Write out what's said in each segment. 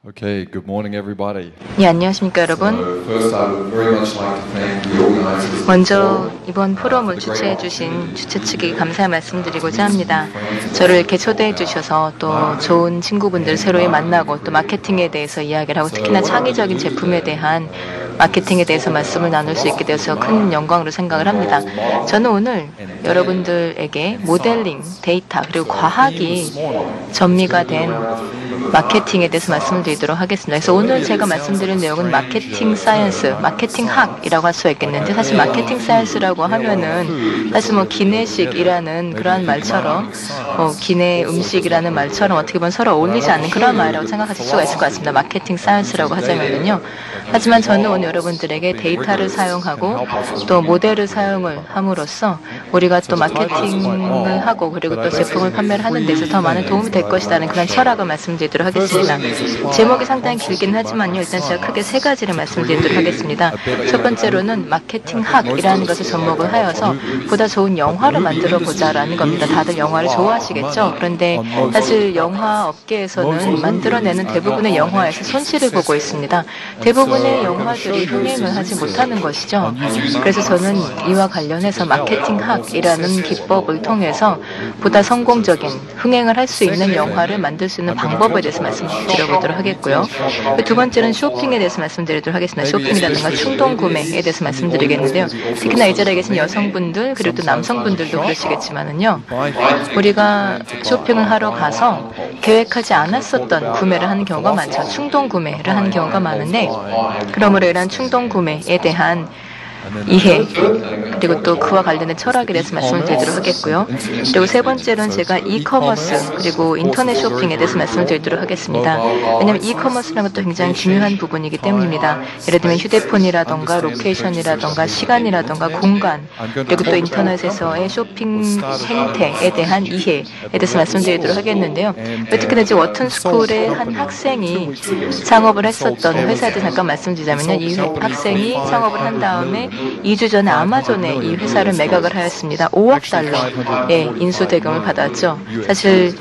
Okay, good morning everybody. 예, 안녕하십니까 여러분. First I would very much like to thank the organizers. 먼저 이번 포럼을 주최해 주신 주최 측에 감사의 말씀드리고자 합니다. 저를 이렇게 초대해 주셔서 또 좋은 친구분들 새로이 만나고 또 마케팅에 대해서 이야기를 하고 특히나 창의적인 제품에 대한 마케팅에 대해서 말씀을 나눌 수 있게 되어서 큰 영광으로 생각을 합니다. 저는 오늘 여러분들에게 모델링, 데이터 그리고 과학이 전미가 된 마케팅에 대해서 말씀을 드리도록 하겠습니다. 그래서 오늘 제가 말씀드릴 내용은 마케팅 사이언스, 마케팅 학이라고 할 수가 있겠는데 사실 마케팅 사이언스라고 하면은 사실 뭐 기내식이라는 그러한 말처럼 기내 음식이라는 말처럼 어떻게 보면 서로 어울리지 않는 그런 말이라고 생각하실 수가 있을 것 같습니다. 마케팅 사이언스라고 하자면요. 하지만 저는 오늘 여러분들에게 데이터를 사용하고 또 모델을 사용을 함으로써 우리가 또 마케팅을 하고 그리고 또 제품을 판매를 하는 데서 더 많은 도움이 될 것이라는 그런 철학을 말씀드리도록 하겠습니다. 제목이 상당히 길긴 하지만요. 일단 제가 크게 세 가지를 말씀드리도록 하겠습니다. 첫 번째로는 마케팅 학이라는 것을 접목을 하여서 보다 좋은 영화를 만들어 보자라는 겁니다. 다들 영화를 좋아하시겠죠? 그런데 사실 영화 업계에서는 만들어내는 대부분의 영화에서 손실을 보고 있습니다. 대부분의 영화들이 흥행을 하지 못하는 것이죠. 그래서 저는 이와 관련해서 마케팅 학이라는 기법을 통해서 보다 성공적인 흥행을 할 수 있는 영화를 만들 수 있는 방법에 대해서 말씀드려보도록 하겠고요. 두 번째는 쇼핑에 대해서 말씀드리도록 하겠습니다. 쇼핑이라든가 충동 구매에 대해서 말씀드리겠는데요. 특히나 이 자리에 계신 여성분들 그리고 또 남성분들도 그러시겠지만은요. 우리가 쇼핑을 하러 가서 계획하지 않았었던 구매를 하는 경우가 많죠. 충동 구매를 하는 경우가 많은데 그러므로 이러한 충동 구매에 대한 이해 그리고 또 그와 관련된 철학에 대해서 말씀을 드리도록 하겠고요. 그리고 세 번째로는 제가 이커머스 그리고 인터넷 쇼핑에 대해서 말씀을 드리도록 하겠습니다. 왜냐하면 이커머스라는 것도 굉장히 중요한 부분이기 때문입니다. 예를 들면 휴대폰이라던가 로케이션이라던가 시간이라던가 공간 그리고 또 인터넷에서의 쇼핑 행태에 대한 이해에 대해서 말씀드리도록 하겠는데요. 특히나 이제 워튼 스쿨의 한 학생이 창업을 했었던 회사에 대해서 잠깐 말씀드리자면요. 이 학생이 창업을 한 다음에 2주 전에 아마존에 이 회사를 매각을 하였습니다. 5억 달러의 인수 대금을 받았죠. 사실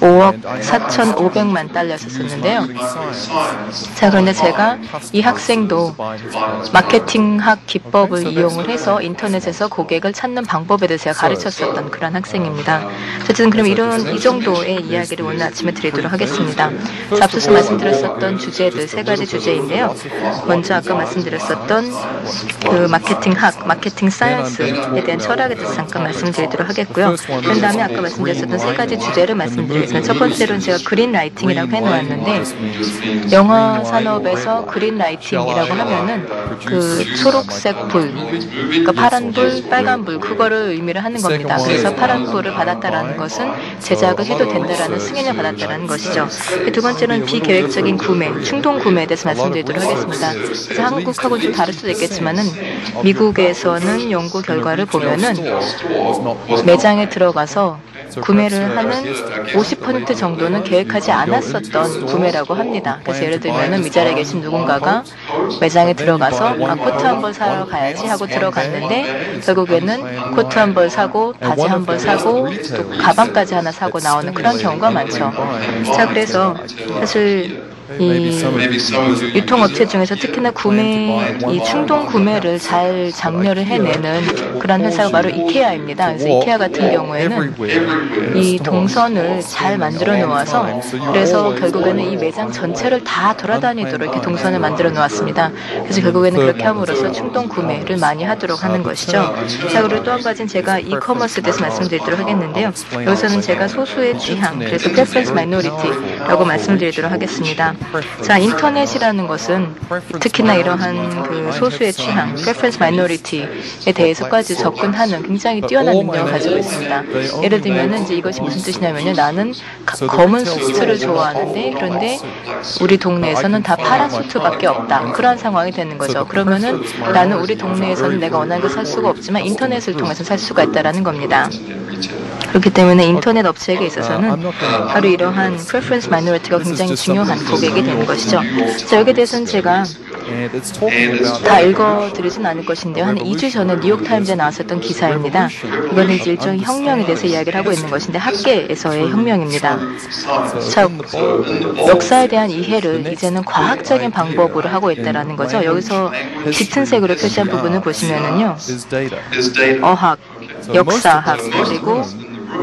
5억 4,500만 달러였었는데요. 자, 그런데 제가 이 학생도 마케팅학 기법을 이용을 해서 인터넷에서 고객을 찾는 방법에 대해서 제가 가르쳤었던 그런 학생입니다. 어쨌든 그럼 이 정도의 이야기를 오늘 아침에 드리도록 하겠습니다. 자, 앞서서 말씀드렸었던 주제들 세 가지 주제인데요. 먼저 아까 말씀드렸었던 그 마케팅 학, 마케팅 사이언스에 대한 철학에 대해서 잠깐 말씀드리도록 하겠고요. 그 다음에 아까 말씀드렸었던 세 가지 주제를 말씀드리겠습니다. 첫 번째로는 제가 그린라이팅이라고 해놓았는데 영화 산업에서 그린라이팅이라고 하면은 그 초록색 불, 그러니까 파란 불, 빨간 불 그거를 의미를 하는 겁니다. 그래서 파란 불을 받았다라는 것은 제작을 해도 된다라는 승인을 받았다라는 것이죠. 두 번째는 비계획적인 구매, 충동 구매에 대해서 말씀드리도록 하겠습니다. 그래서 한국하고는 좀 다를 수도 있겠지만은 미국에서는 연구 결과를 보면은 매장에 들어가서 구매를 하는 50% 정도는 계획하지 않았었던 구매라고 합니다. 그래서 예를 들면은 이 자리에 계신 누군가가 매장에 들어가서 코트 한 벌 사러 가야지 하고 들어갔는데 결국에는 코트 한 벌 사고 바지 한 벌 사고 또 가방까지 하나 사고 나오는 그런 경우가 많죠. 자, 그래서 사실 이 유통업체 중에서 특히나 이 충동 구매를 잘 장려를 해내는 그런 회사가 바로 이케아입니다. 그래서 이케아 같은 경우에는 이 동선을 잘 만들어 놓아서 그래서 결국에는 이 매장 전체를 다 돌아다니도록 이렇게 동선을 만들어 놓았습니다. 그래서 결국에는 그렇게 함으로써 충동 구매를 많이 하도록 하는 것이죠. 자, 그리고 또 한 가지는 제가 이커머스에 대해서 말씀드리도록 하겠는데요. 여기서는 제가 소수의 취향, 그래서 preference minority라고 말씀드리도록 하겠습니다. 자, 인터넷이라는 것은 특히나 이러한 그 소수의 취향, preference minority에 대해서까지 접근하는 굉장히 뛰어난 능력을 가지고 있습니다. 예를 들면은 이제 이것이 무슨 뜻이냐면요. 나는 검은 수트를 좋아하는데 그런데 우리 동네에서는 다 파란 수트밖에 없다. 그런 상황이 되는 거죠. 그러면은 나는 우리 동네에서는 내가 원하는 걸 살 수가 없지만 인터넷을 통해서 살 수가 있다라는 겁니다. 그렇기 때문에 인터넷 업체에게 있어서는 바로 이러한 preference minority가 굉장히 중요한 고객이 되는 것이죠. 자, 여기에 대해서는 제가 다 읽어드리진 않을 것인데요. 한 2주 전에 뉴욕타임즈에 나왔었던 기사입니다. 이거는 이제 일종의 혁명에 대해서 이야기를 하고 있는 것인데 학계에서의 혁명입니다. 자, 역사에 대한 이해를 이제는 과학적인 방법으로 하고 있다는 거죠. 여기서 짙은 색으로 표시한 부분을 보시면은요. 어학, 역사학, 그리고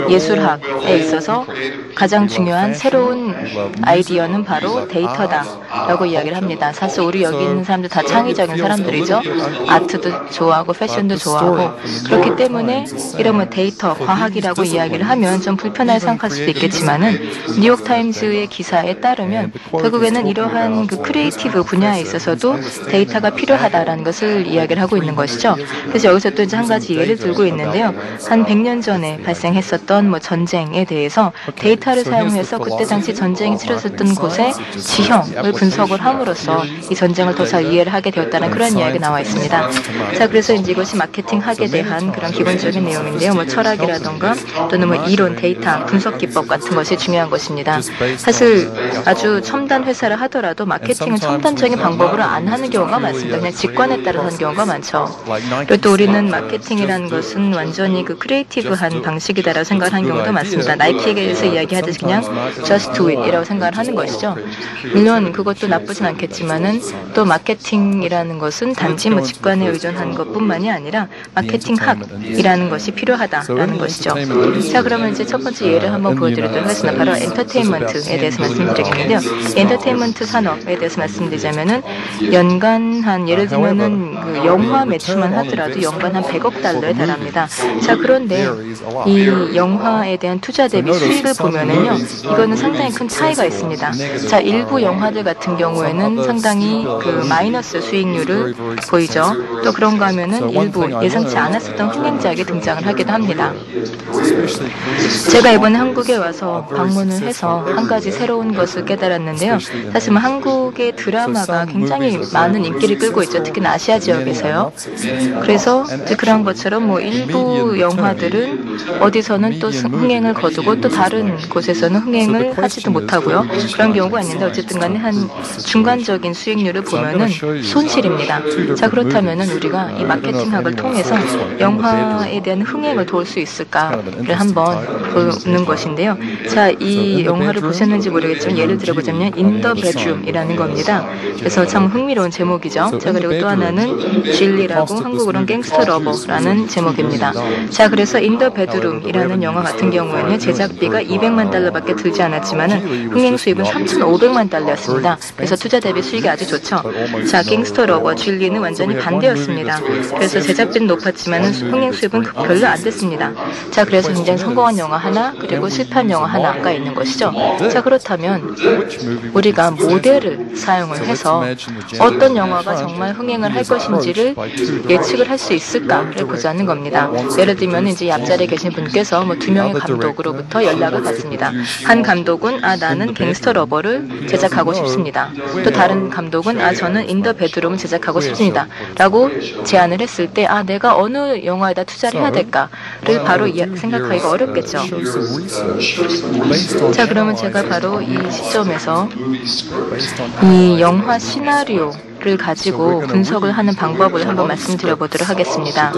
예술학에 있어서 가장 중요한 새로운 아이디어는 바로 데이터다라고 이야기를 합니다. 사실 우리 여기 있는 사람들 다 창의적인 사람들이죠. 아트도 좋아하고 패션도 좋아하고 그렇기 때문에 이러면 데이터, 과학이라고 이야기를 하면 좀 불편하게 생각할 수도 있겠지만은 뉴욕타임즈의 기사에 따르면 결국에는 이러한 그 크리에이티브 분야에 있어서도 데이터가 필요하다라는 것을 이야기를 하고 있는 것이죠. 그래서 여기서 또 이제 한 가지 예를 들고 있는데요. 한 100년 전에 발생했었던 뭐 전쟁에 대해서 데이터를 사용해서 그때 당시 전쟁이 치러졌던 곳의 지형을 분석을 함으로써 이 전쟁을 더 잘 이해를 하게 되었다는 그런 이야기가 나와 있습니다. 자, 그래서 이제 이것이 마케팅학에 대한 그런 기본적인 내용인데요. 뭐 철학이라던가 또는 뭐 이론, 데이터, 분석 기법 같은 것이 중요한 것입니다. 사실 아주 첨단 회사를 하더라도 마케팅은 첨단적인 방법으로 안 하는 경우가 많습니다. 그냥 직관에 따라 하는 경우가 많죠. 그리고 또 우리는 마케팅이라는 것은 완전히 그 크리에이티브한 방식이다라고 생각을 하는 경우도 많습니다. 나이키에게서 이야기하듯이 그냥 just do it 이라고 생각을 하는 것이죠. 물론 그것도 나쁘진 않겠지만은 또 마케팅이라는 것은 단지 뭐 직관에 의존한 것뿐만이 아니라 마케팅학이라는 것이 필요하다라는 것이죠. 자, 그러면 이제 첫 번째 예를 한번 보여드리도록 하겠습니다. 바로 엔터테인먼트에 대해서 말씀드리겠는데요. 엔터테인먼트 산업에 대해서 말씀드리자면은 연간 한 예를 들면은 그 영화 매출만 하더라도 연간 한 100억 달러에 달합니다. 자, 그런데 이 영화에 대한 투자 대비 수익을 보면은요, 이거는 상당히 큰 차이가 있습니다. 자, 일부 영화들 같은 경우에는 상당히 그 마이너스 수익률을 보이죠. 또 그런가 하면은 일부 예상치 않았었던 흥행작이 등장을 하기도 합니다. 제가 이번에 한국에 와서 방문을 해서 한 가지 새로운 것을 깨달았는데요. 사실 뭐 한국의 드라마가 굉장히 많은 인기를 끌고 있죠. 특히나 아시아 지역에서요. 그래서 그런 것처럼 뭐 일부 영화들은 어디서는 또 흥행을 거두고 또 다른 곳에서는 흥행을 하지도 못하고요. 그런 경우가 있는데 어쨌든 간에 한 중간적인 수익률을 보면은 손실입니다. 자, 그렇다면은 우리가 이 마케팅학을 통해서 영화에 대한 흥행을 도울 수 있을까를 한번 보는 것인데요. 자, 이 영화를 보셨는지 모르겠지만 예를 들어보자면 In the Bedroom이라는 겁니다. 그래서 참 흥미로운 제목이죠. 자, 그리고 또 하나는 진리라고 한국어로는 갱스터 러버라는 제목입니다. 자, 그래서 In the Bedroom이라는 영화 같은 경우에는 제작비가 200만 달러밖에 들지 않았지만은 흥행 수입은 3,500만 달러였습니다. 그래서 투자 대비 수익이 아주 좋죠. 자, 갱스터 러버 진리는 완전히 반대였습니다. 그래서 제작비는 높았지만은 흥행 수입은 별로 안 됐습니다. 자, 그래서 굉장히 성공한 영화 하나 그리고 실패한 영화 하나가 있는 것이죠. 자, 그렇다면 우리가 모델을 사용을 해서 어떤 영화가 정말 흥행을 할 것인지를 예측을 할 수 있을까를 보자는 겁니다. 예를 들면 이제 이 앞자리에 계신 분께서 뭐 2명의 감독으로부터 연락을 받습니다. 한 감독은 나는 갱스터 러버를 제작하고 싶습니다. 또 다른 감독은 저는 인더 베드룸을 제작하고 싶습니다. 라고 제안을 했을 때 내가 어느 영화에다 투자를 해야 될까를 바로 생각하기가 어렵겠죠. 자, 그러면 제가 바로 이 시점에서 이 영화 시나리오를 가지고 분석을 하는 방법을 한번 말씀드려보도록 하겠습니다.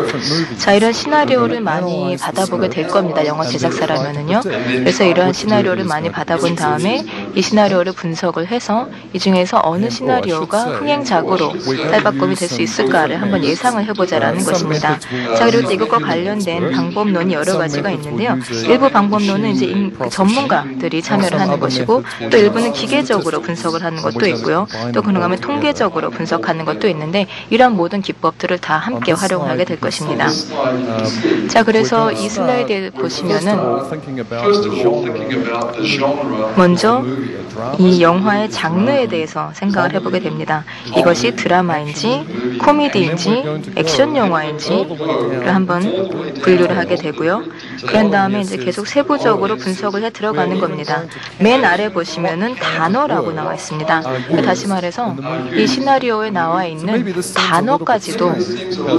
자, 이런 시나리오를 많이 받아보게 될 겁니다. 영화 제작사라면은요. 그래서 이러한 시나리오를 많이 받아본 다음에 이 시나리오를 분석을 해서 이 중에서 어느 시나리오가 흥행작으로 딸바꿈이 될 수 있을까를 한번 예상을 해보자라는 것입니다. 자, 그리고 또 이것과 관련된 방법론이 여러 가지가 있는데요. 일부 방법론은 이제 전문가들이 참여를 하는 것이고 또 일부는 기계적으로 분석을 하는 것도 있고요. 또 그런가 하면 통계적으로 분석하는 것도 있는데 이러한 모든 기법들을 다 함께 활용하게 될 것입니다. 자, 그래서 이 슬라이드에 보시면은 먼저 이 영화의 장르에 대해서 생각을 해보게 됩니다. 이것이 드라마인지 코미디인지 액션 영화인지를 한번 분류를 하게 되고요. 그런 다음에 이제 계속 세부적으로 분석을 해 들어가는 겁니다. 맨 아래 보시면은 단어라고 나와 있습니다. 다시 말해서 이 시나리오에 나와 있는 단어까지도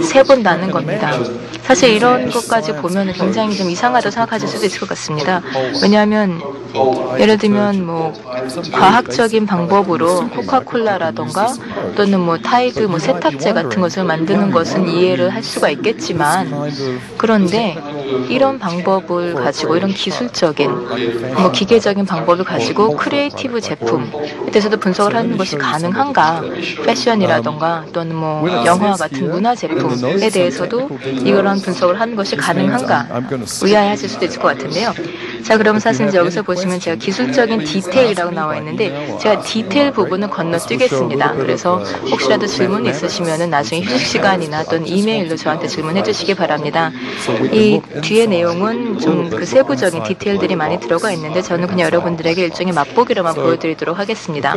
세본다는 겁니다. 사실 이런 것까지 보면 굉장히 좀 이상하다고 생각하실 수도 있을 것 같습니다. 왜냐하면 예를 들면 뭐 과학적인 방법으로 코카콜라라던가 또는 뭐 타이드 뭐 세탁제 같은 것을 만드는 것은 이해를 할 수가 있겠지만, 그런데 이런 방법을 가지고 이런 기술적인 뭐 기계적인 방법을 가지고 크리에이티브 제품에 대해서도 분석을 하는 것이 가능한가? 패션이라던가 또는 뭐 영화 같은 문화 제품에 대해서도 이런 분석을 하는 것이 가능한가? 의아해하실 수도 있을 것 같은데요. 자, 그럼 사실 이제 여기서 보시면 제가 기술적인 디테일이라고 나와 있는데 제가 디테일 부분은 건너뛰겠습니다. 그래서 혹시라도 질문이 있으시면은 나중에 휴식 시간이나 또는 이메일로 저한테 질문해 주시기 바랍니다. 이 뒤에 내용은 좀 그 세부적인 디테일들이 많이 들어가 있는데 저는 그냥 여러분들에게 일종의 맛보기로만 보여드리도록 하겠습니다.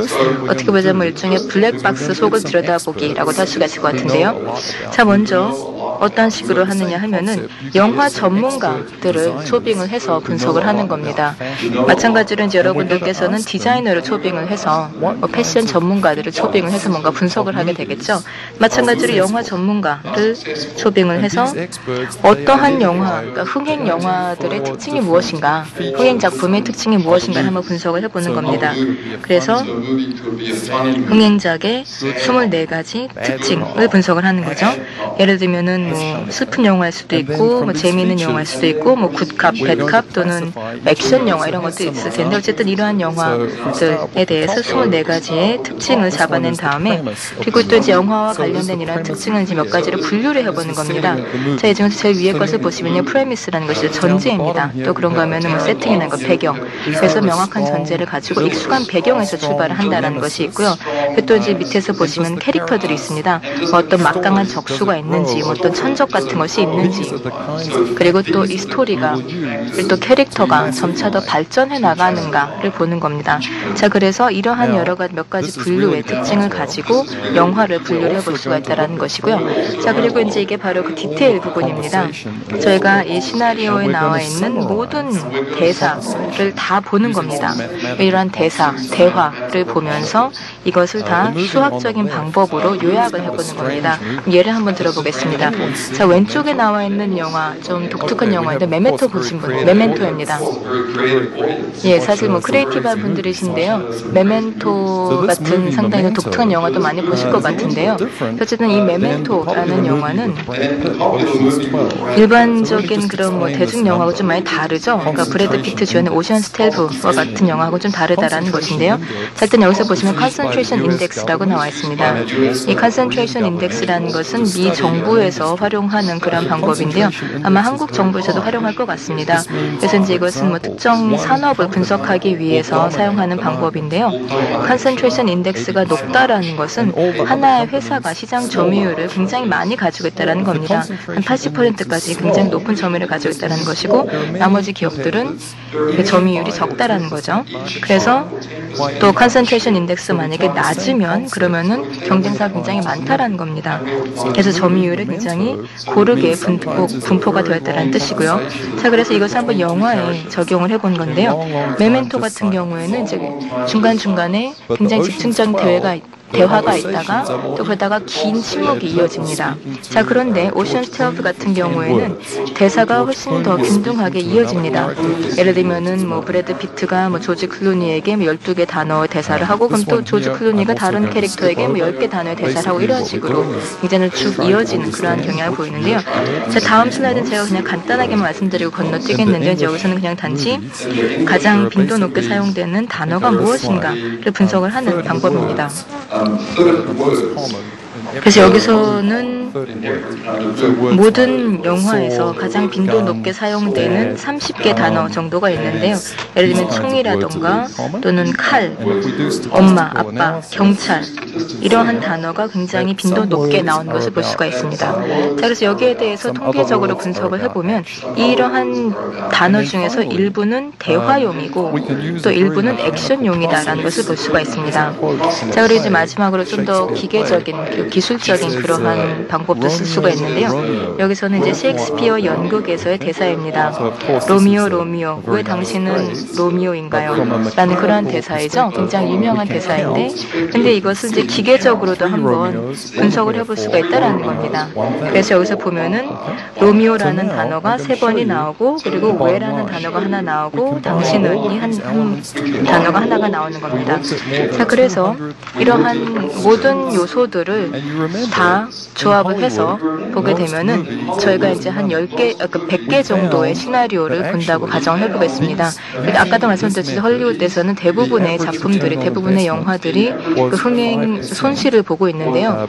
어떻게 보자면 일종의 블랙박스 속을 들여다보기라고도 할 수가 있을 것 같은데요. 자, 먼저 어떤 식으로 하느냐 하면은 영화 전문가들을 초빙을 해서 분석을 하는 겁니다. 마찬가지로 이제 여러분들께서는 디자이너를 초빙을 해서 뭐 패션 전문가들을 초빙을 해서 뭔가 분석을 하게 되겠죠. 마찬가지로 영화 전문가를 초빙을 해서 어떠한 영화, 그러니까 흥행 영화들의 특징이 무엇인가, 흥행 작품의 특징이 무엇인가를 한번 분석을 해보는 겁니다. 그래서 흥행작의 24가지 특징을 분석을 하는 거죠. 예를 들면은 뭐 슬픈 영화일 수도 있고 뭐 재미있는 영화일 수도 있고 뭐 굿캅, 배캅 또는 액션 영화 이런 것도 있을 텐데 어쨌든 이러한 영화들에 대해서 24가지의 특징을 잡아낸 다음에 그리고 또 이제 영화와 관련된 이러한 특징을 이제 몇 가지를 분류를 해보는 겁니다. 자, 이 중에서 제일 위에 것을 보시면요, 프레미스라는 것이 전제입니다. 또 그런가 하면은 뭐 세팅이라는 거, 배경. 그래서 명확한 전제를 가지고 익숙한 배경에서 출발을 한다라는 것이 있고요. 또 이제 밑에서 보시면 캐릭터들이 있습니다. 뭐 어떤 막강한 적수가 있는지, 뭐 어떤 천적 같은 것이 있는지, 그리고 또 이 스토리가, 그리고 또 캐릭터가 점차 더 발전해 나가는가를 보는 겁니다. 자, 그래서 이러한 여러 가지 몇 가지 분류의 특징을 가지고 영화를 분류를 해볼 수가 있다는 것이고요. 자, 그리고 이제 이게 바로 그 디테일 부분입니다. 저희가 이 시나리오에 나와 있는 모든 대사를 다 보는 겁니다. 이러한 대화를 보면서 이것을 다 수학적인 방법으로 요약을 해보는 겁니다. 예를 한번 들어보겠습니다. 자, 왼쪽에 나와 있는 영화, 좀 독특한 영화인데 메멘토 보신 분, 메멘토입니다. 예, 사실 뭐 크리에이티브한 분들이신데요. 메멘토 같은 상당히 독특한 영화도 많이 보실 것 같은데요. 어쨌든 이 메멘토라는 영화는 일반적인 그런 뭐 대중 영화하고 좀 많이 다르죠. 그러니까 브래드 피트 주연의 오션스 12와 같은 영화하고 좀 다르다라는 것인데요. 자, 일단 여기서 보시면 컨센트레이션 인덱스라고 나와 있습니다. 이 컨센트레이션 인덱스라는 것은 미 정부에서 활용하는 그런 방법인데요. 아마 한국 정부에서도 활용할 것 같습니다. 그래서 이제 이것은 뭐 특정 산업을 분석하기 위해서 사용하는 방법인데요. 컨센트레이션 인덱스가 높다라는 것은 하나의 회사가 시장 점유율을 굉장히 많이 가지고 있다는 겁니다. 한 80%까지 굉장히 높은 점유율을 가지고 있다는 것이고 나머지 기업들은 그 점유율이 적다라는 거죠. 그래서 또 컨센트레이션 인덱스 만약에 낮으면 그러면은 경쟁사가 굉장히 많다라는 겁니다. 그래서 점유율이 굉장히 고르게 분포가 되어 있다는 뜻이고요. 자, 그래서 이것을 한번 영화에 적용을 해본 건데요. 메멘토 같은 경우에는 이제 중간중간에 굉장히 집중적인 대화가 있다가 또 그러다가 긴 침묵이 이어집니다. 자, 그런데 오션스 12 같은 경우에는 대사가 훨씬 더 균등하게 이어집니다. 예를 들면은 뭐 브래드 피트가 뭐 조지 클루니에게 뭐 12개 단어의 대사를 하고 그럼 또 조지 클루니가 다른 캐릭터에게 뭐 10개 단어의 대사를 하고 이런 식으로 굉장히 쭉 이어지는 그러한 경향을 보이는데요. 자, 다음 슬라이드는 제가 그냥 간단하게만 말씀드리고 건너뛰겠는데 이제 여기서는 그냥 단지 가장 빈도 높게 사용되는 단어가 무엇인가를 분석을 하는 방법입니다. 그래서 여기서는 모든 영화에서 가장 빈도 높게 사용되는 30개 단어 정도가 있는데요. 예를 들면 총이라던가 또는 칼, 엄마, 아빠, 경찰 이러한 단어가 굉장히 빈도 높게 나온 것을 볼 수가 있습니다. 자, 그래서 여기에 대해서 통계적으로 분석을 해보면 이러한 단어 중에서 일부는 대화용이고 또 일부는 액션용이다라는 것을 볼 수가 있습니다. 자, 그리고 이제 마지막으로 좀 더 기계적인 기술 기술적인 그러한 방법도 쓸 수가 있는데요. 여기서는 이제 셰익스피어 연극에서의 대사입니다. 로미오 로미오 왜 당신은 로미오인가요? 라는 그러한 대사이죠. 굉장히 유명한 대사인데 근데 이것을 이제 기계적으로도 한번 분석을 해볼 수가 있다라는 겁니다. 그래서 여기서 보면은 로미오라는 단어가 3번이 나오고 그리고 왜라는 단어가 하나 나오고 당신은 이 한 단어가 하나가 나오는 겁니다. 자, 그래서 이러한 모든 요소들을 다 조합을 해서 보게 되면은 저희가 이제 한 10개, 100개 정도의 시나리오를 본다고 가정을 해보겠습니다. 아까도 말씀드렸듯이 헐리우드에서는 대부분의 작품들이, 대부분의 영화들이 그 흥행 손실을 보고 있는데요.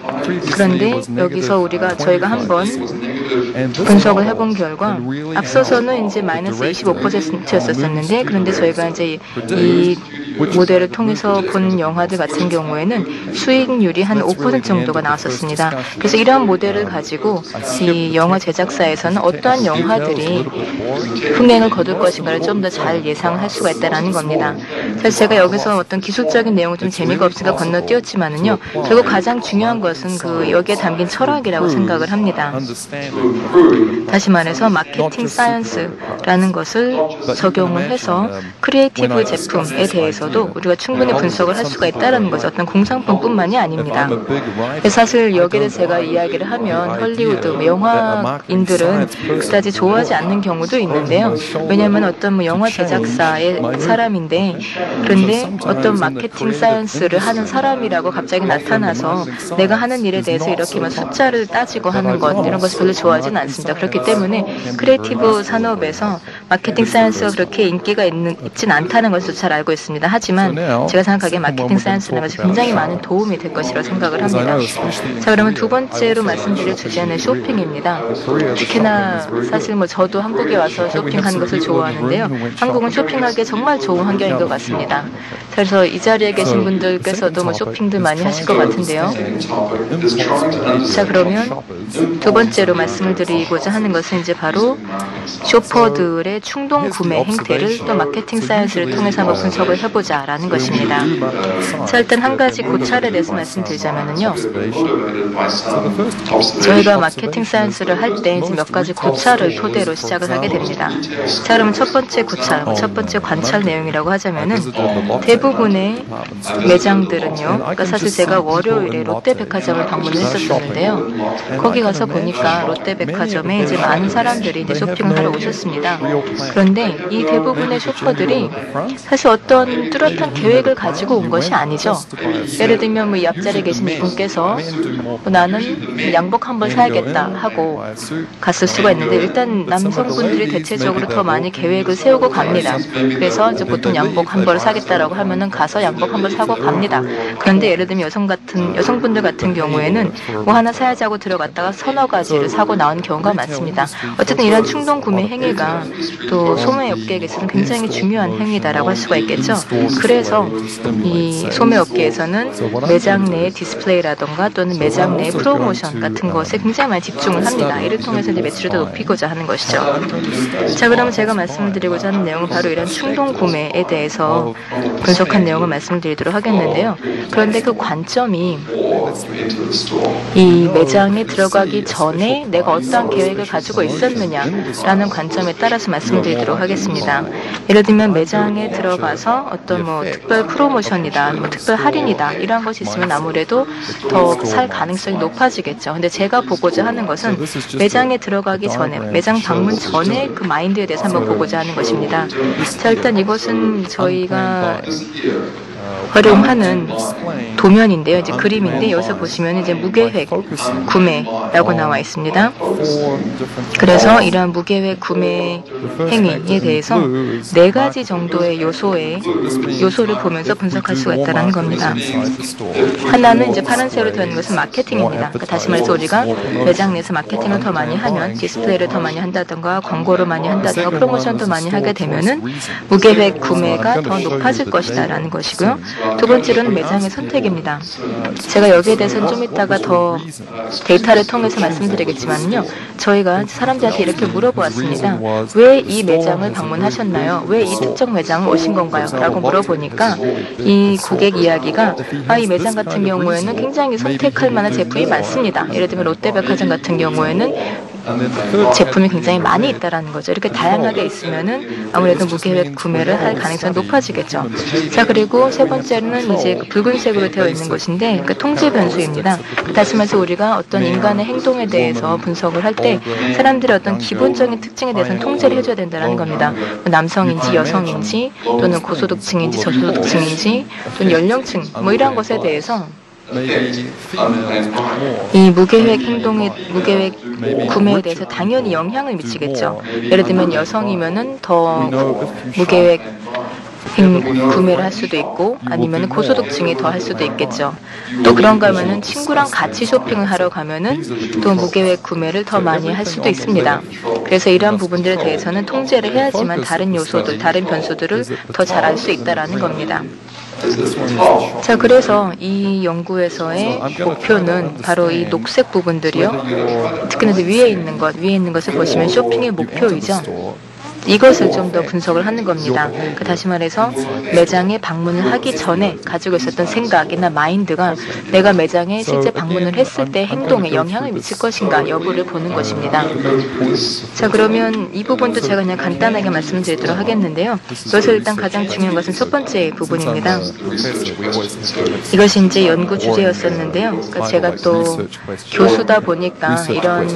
그런데 여기서 저희가 한번 분석을 해본 결과 앞서서는 이제 마이너스 25%였었는데 그런데 저희가 이제 이 모델을 통해서 본 영화들 같은 경우에는 수익률이 한 5% 정도가 나왔었습니다. 그래서 이러한 모델을 가지고 이 영화 제작사에서는 어떠한 영화들이 흥행을 거둘 것인가를 좀 더 잘 예상할 수가 있다는 겁니다. 그래서 제가 여기서 어떤 기술적인 내용은 좀 재미가 없으니까 건너뛰었지만은요. 결국 가장 중요한 것은 그 여기에 담긴 철학이라고 생각을 합니다. 다시 말해서 마케팅 사이언스라는 것을 적용을 해서 크리에이티브 제품에 대해서도 우리가 충분히 분석을 할 수가 있다는 거죠. 어떤 공산품뿐만이 아닙니다. 사실 여기에 대해서 제가 이야기를 하면 헐리우드 영화인들은 그다지 좋아하지 않는 경우도 있는데요. 왜냐하면 어떤 영화 제작사의 사람인데 그런데 어떤 마케팅 사이언스를 하는 사람이라고 갑자기 나타나서 내가 하는 일에 대해서 이렇게 숫자를 따지고 하는 것 이런 것을 별로 좋아하지는 않습니다. 그렇기 때문에 크리에이티브 산업에서 마케팅 사이언스가 그렇게 인기가 있진 않다는 것을 잘 알고 있습니다. 하지만 제가 생각하기에 마케팅 사이언스라는 것이 굉장히 많은 도움이 될 것이라고 생각을 합니다. 자, 그러면 두 번째로 말씀드릴 주제는 쇼핑입니다. 특히나 사실 저도 한국에 와서 쇼핑하는 것을 좋아하는데요. 한국은 쇼핑하기에 정말 좋은 환경인 것 같습니다. 그래서 이 자리에 계신 분들께서도 쇼핑들 많이 하실 것 같은데요. 자, 그러면 두 번째로 말씀을 드리고자 하는 것은 이제 바로 쇼퍼들의 충동 구매 행태를 또 마케팅 사이언스를 통해서 한번 분석을 해보자라는 것입니다. 자, 일단 한 가지 고찰에 대해서 말씀드리자면요. 저희가 마케팅 사이언스를 할 때 몇 가지 고찰을 토대로 시작을 하게 됩니다. 자, 그러면 첫 번째 고찰, 첫 번째 관찰 내용이라고 하자면은 대부분의 매장들은요. 그러니까 사실 제가 월요일에 롯데백화점을 방문을 했었는데요. 거기 가서 보니까 롯데백화점에 이제 많은 사람들이 이제 쇼핑을 하러 오셨습니다. 그런데 이 대부분의 쇼퍼들이 사실 어떤 뚜렷한 계획을 가지고 온 것이 아니죠. 예를 들면 이 앞자리에 계신 분께서 나는 양복 한번 사야겠다 하고 갔을 수가 있는데 일단 남성분들이 대체적으로 더 많이 계획을 세우고 갑니다. 그래서 이제 보통 양복 한 벌을 사겠다라고 하면은 가서 양복 한 벌 사고 갑니다. 그런데 예를 들면 여성분들 같은 경우에는 하나 사야지 하고 들어갔다가 서너 가지를 사고 나온 경우가 많습니다. 어쨌든 이런 충동 구매 행위가 또 소매업계에서는 굉장히 중요한 행위다라고 할 수가 있겠죠. 그래서 이 소매업계에서는 매장 내의 디스플레이라던가 또는 매장 내의 프로모션 같은 것에 굉장히 많이 집중을 합니다. 이를 통해서 이제 매출을 더 높이고자 하는 것이죠. 자, 그러면 제가 말씀드리고자 하는 내용은 바로 이런 충동 구매에 대해서 분석한 내용을 말씀드리도록 하겠는데요. 그런데 그 관점이 이 매장에 들어가기 전에 내가 어떠한 계획을 가지고 있었느냐라는 관점에 따라서 말씀드리도록 하겠습니다. 예를 들면 매장에 들어가서 어떤 특별 프로모션이다, 특별 할인이다 이런 것이 있으면 아무래도 더 살 가능성이 높아지겠죠. 근데 제가 보고자 하는 것은 매장에 들어가기 전에, 매장 방문 전에 그 마인드에 대해서 한번 보고자 하는 것입니다. 자, 일단 이것은 저희가 활용하는 도면인데요. 이제 그림인데 여기서 보시면 이제 무계획 구매라고 나와 있습니다. 그래서 이러한 무계획 구매 행위에 대해서 4가지 정도의 요소를 보면서 분석할 수가 있다는 겁니다. 하나는 이제 파란색으로 되어 있는 것은 마케팅입니다. 그러니까 다시 말해서 우리가 매장 내에서 마케팅을 더 많이 하면 디스플레이를 더 많이 한다든가 광고를 많이 한다든가 프로모션도 많이 하게 되면은 무계획 구매가 더 높아질 것이다라는 것이고요. 두 번째로는 매장의 선택입니다. 제가 여기에 대해서는 좀 이따가 더 데이터를 통해서 말씀드리겠지만요. 저희가 사람들한테 이렇게 물어보았습니다. 왜 이 매장을 방문하셨나요? 왜 이 특정 매장을 오신 건가요? 라고 물어보니까 이 고객 이야기가 이 매장 같은 경우에는 굉장히 선택할 만한 제품이 많습니다. 예를 들면 롯데백화점 같은 경우에는 제품이 굉장히 많이 있다라는 거죠. 이렇게 다양하게 있으면은 아무래도 무계획 구매를 할 가능성이 높아지겠죠. 자, 그리고 세 번째는 이제 그 붉은색으로 되어 있는 것인데 그 통제 변수입니다. 다시 말해서 우리가 어떤 인간의 행동에 대해서 분석을 할 때 사람들의 어떤 기본적인 특징에 대해서는 통제를 해줘야 된다는 겁니다. 뭐 남성인지 여성인지 또는 고소득층인지 저소득층인지 또는 연령층 뭐 이러한 것에 대해서 이 무계획 구매에 대해서 당연히 영향을 미치겠죠. 예를 들면 여성이면은 더 무계획 구매를 할 수도 있고 아니면 고소득층이 더 할 수도 있겠죠. 또 그런가 하면은 친구랑 같이 쇼핑을 하러 가면은 또 무계획 구매를 더 많이 할 수도 있습니다. 그래서 이러한 부분들에 대해서는 통제를 해야지만 다른 요소들, 다른 변수들을 더 잘 알 수 있다라는 겁니다. 자, 그래서 이 연구에서의 목표는 바로 이 녹색 부분들이요. 특히나 위에 있는 것을 보시면 쇼핑의 목표이죠. 이것을 좀 더 분석을 하는 겁니다. 다시 말해서 매장에 방문을 하기 전에 가지고 있었던 생각이나 마인드가 내가 매장에 실제 방문을 했을 때 행동에 영향을 미칠 것인가 여부를 보는 것입니다. 자, 그러면 이 부분도 제가 그냥 간단하게 말씀드리도록 하겠는데요. 여기서 일단 가장 중요한 것은 첫 번째 부분입니다. 이것이 이제 연구 주제였었는데요. 그러니까 제가 또 교수다 보니까 이런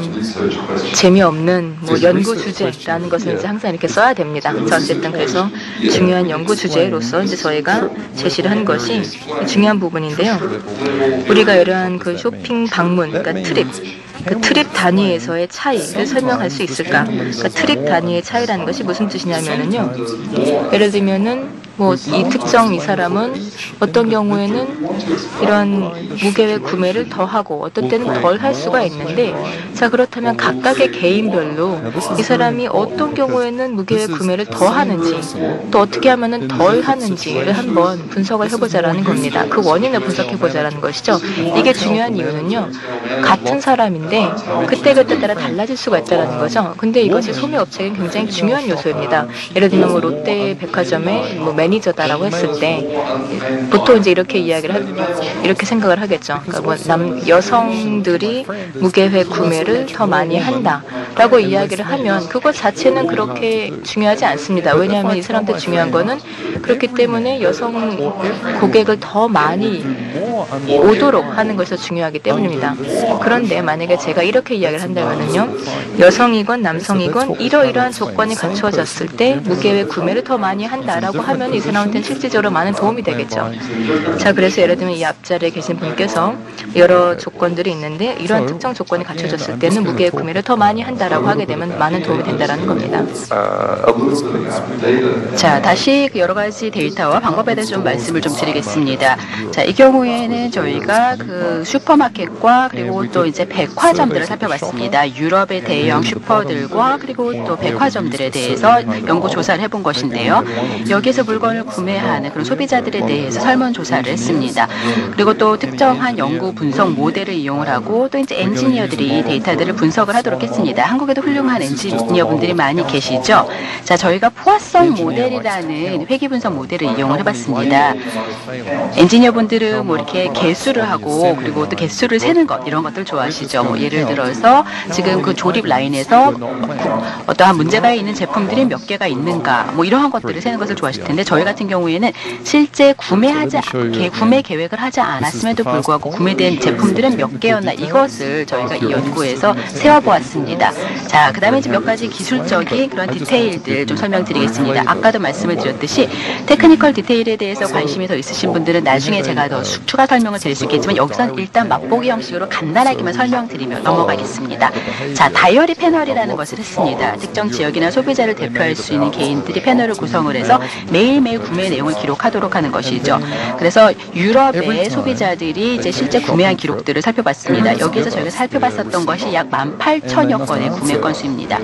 재미없는 뭐 연구 주제라는 것을 이제 항상 이렇게 써야 됩니다. 자, 어쨌든 그래서 중요한 연구 주제로서 이제 저희가 제시를 한 것이 중요한 부분인데요. 우리가 이러한 그 쇼핑 방문, 그러니까 트립 단위에서의 차이를 설명할 수 있을까? 그러니까 트립 단위의 차이라는 것이 무슨 뜻이냐면은요. 예를 들면은 뭐 이 특정 이 사람은 어떤 경우에는 이런 무계획 구매를 더 하고 어떤 때는 덜 할 수가 있는데, 자, 그렇다면 각각의 개인별로 이 사람이 어떤 경우에는 무계획 구매를 더 하는지 또 어떻게 하면은 덜 하는지를 한번 분석을 해보자라는 겁니다. 그 원인을 분석해보자라는 것이죠. 이게 중요한 이유는요. 같은 사람인데 그때그때 따라 달라질 수가 있다는 거죠. 근데 이것이 소매업체에는 굉장히 중요한 요소입니다. 예를 들면 뭐 롯데 백화점의 뭐 매니저다라고 했을 때 보통 이제 이렇게 생각을 하겠죠. 그러니까 뭐 여성들이 무계획 구매를 더 많이 한다라고 이야기를 하면 그것 자체는 그렇게 중요하지 않습니다. 왜냐하면 이 사람들 중요한 거는 그렇기 때문에 여성 고객을 더 많이 오도록 하는 것이 중요하기 때문입니다. 그런데 만약에 제가 이렇게 이야기를 한다면요, 여성이건 남성이건 이러이러한 조건이 갖추어졌을 때 무계획 구매를 더 많이 한다라고 하면 이 사람한테는 실질적으로 많은 도움이 되겠죠. 자, 그래서 예를 들면 이 앞자리에 계신 분께서 여러 조건들이 있는데 이러한 특정 조건이 갖춰졌을 때는 무계획 구매를 더 많이 한다라고 하게 되면 많은 도움이 된다라는 겁니다. 자, 다시 여러 가지 데이터와 방법에 대해서 좀 말씀을 좀 드리겠습니다. 자, 이 경우에는 저희가 그 슈퍼마켓과 그리고 또 이제 백화점들을 살펴봤습니다. 유럽의 대형 슈퍼들과 그리고 또 백화점들에 대해서 연구 조사를 해본 것인데요. 여기에서 물건을 구매하는 그런 소비자들에 대해서 설문조사를 했습니다. 그리고 또 특정한 연구 분석 모델을 이용을 하고 또 이제 엔지니어들이 데이터들을 분석을 하도록 했습니다. 한국에도 훌륭한 엔지니어분들이 많이 계시죠. 자, 저희가 포화성 모델이라는 회귀 분석 모델을 이용을 해봤습니다. 엔지니어분들은 뭐 이렇게 개수를 하고 그리고 또 개수를 세는 것 이런 것들 좋아하시죠. 뭐 예를 들어서 지금 그 조립 라인에서 어떠한 문제가 있는 제품들이 몇 개가 있는가 뭐 이러한 것들을 세는 것을 좋아하실 텐데 저희 같은 경우에는 실제 구매 계획을 하지 않았음에도 불구하고 구매된 제품들은 몇 개였나 이것을 저희가 이 연구에서 세워보았습니다. 자, 그 다음에 이제 몇 가지 기술적인 그런 디테일들 좀 설명드리겠습니다. 아까도 말씀을 드렸듯이 테크니컬 디테일에 대해서 관심이 더 있으신 분들은 나중에 제가 더 추가 설명을 드릴 수 있겠지만 여기서는 일단 맛보기 형식으로 간단하게만 설명드리며 넘어가겠습니다. 자, 다이어리 패널이라는 것을 했습니다. 특정 지역이나 소비자를 대표할 수 있는 개인들이 패널을 구성을 해서 매일 매일매일 구매 내용을 기록하도록 하는 것이죠. 그래서 유럽의 소비자들이 이제 실제 구매한 기록들을 살펴봤습니다. 여기에서 저희가 살펴봤었던 것이 약 18,000여 건의 구매 건수입니다.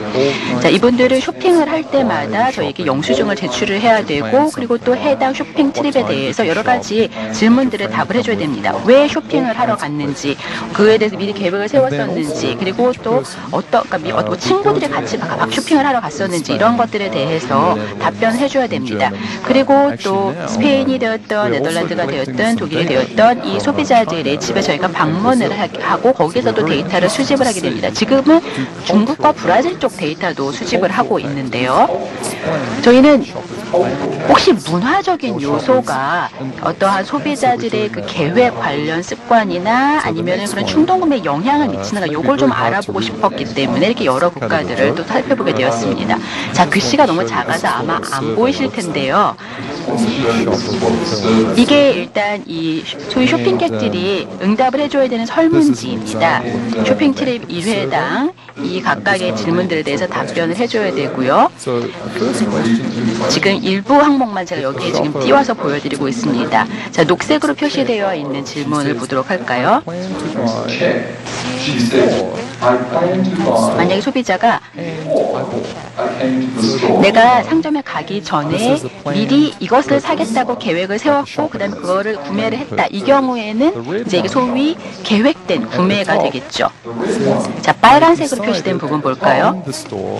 자, 이분들은 쇼핑을 할 때마다 저에게 영수증을 제출을 해야 되고, 그리고 또 해당 쇼핑 트립에 대해서 여러 가지 질문들을 답을 해줘야 됩니다. 왜 쇼핑을 하러 갔는지, 그에 대해서 미리 계획을 세웠었는지, 그리고 또 그러니까 친구들이 같이 쇼핑을 하러 갔었는지, 이런 것들에 대해서 답변을 해줘야 됩니다. 그리고 또 스페인이 되었던, 네덜란드가 되었던, 독일이 되었던 이 소비자들의 집에 저희가 방문을 하고 거기서도 데이터를 수집을 하게 됩니다. 지금은 중국과 브라질 쪽 데이터도 수집을 하고 있는데요. 저희는 혹시 문화적인 요소가 어떠한 소비자들의 그 계획 관련 습관이나 아니면 그런 충동구매에 영향을 미치는가, 요걸 좀 알아보고 싶었기 때문에 이렇게 여러 국가들을 또 살펴보게 되었습니다. 자, 글씨가 너무 작아서 아마 안 보이실 텐데요. 이게 일단 이 소위 쇼핑객들이 응답을 해줘야 되는 설문지입니다. 쇼핑 트립 1회당 이 각각의 질문들에 대해서 답변을 해줘야 되고요. 지금 일부 항목만 제가 여기에 지금 띄워서 보여드리고 있습니다. 자, 녹색으로 표시되어 있는 질문을 보도록 할까요? 만약에 소비자가 내가 상점에 가기 전에 미리 이것을 사겠다고 계획을 세웠고 그 다음에 그거를 구매를 했다. 이 경우에는 이제 이게 소위 계획된 구매가 되겠죠. 자, 빨간색으로 표시된 부분 볼까요?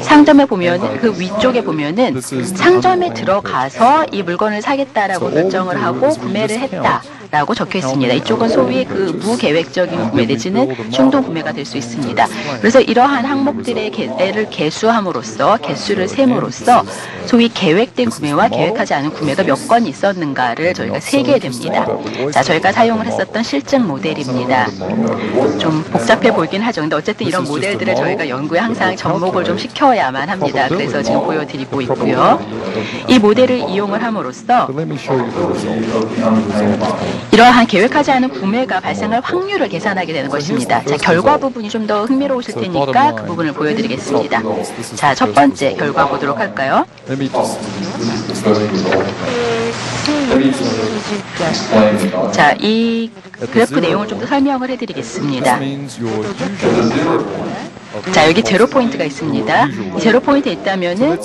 상점에 보면 그 위쪽에 보면은 상점에 들어가서 이 물건을 사겠다라고 결정을 하고 구매를 했다 라고 적혀 있습니다. 이쪽은 소위 그 무계획적인 구매 내지는 충동 구매가 될 수 있습니다. 그래서 이러한 항목들의 개수함으로써, 개수를 셈으로써 소위 계획된 구매와 계획하지 않은 구매가 몇 건 있었는가를 저희가 세게 됩니다. 자, 저희가 사용을 했었던 실증 모델입니다. 좀 복잡해 보이긴 하죠. 근데 어쨌든 이런 모델들을 저희가 연구에 항상 접목을 좀 시켜야만 합니다. 그래서 지금 보여드리고 있고요. 이 모델을 이용을 함으로써 이러한 계획하지 않은 구매가 발생할 확률을 계산하게 되는 것입니다. 자, 결과 부분이 좀 더 흥미로우실 테니까 그 부분을 보여드리겠습니다. 자, 첫 번째 결과 보도록 할까요? 자, 이 그래프 내용을 좀 더 설명을 해드리겠습니다. 자, 여기 제로 포인트가 있습니다. 제로 포인트에 있다면은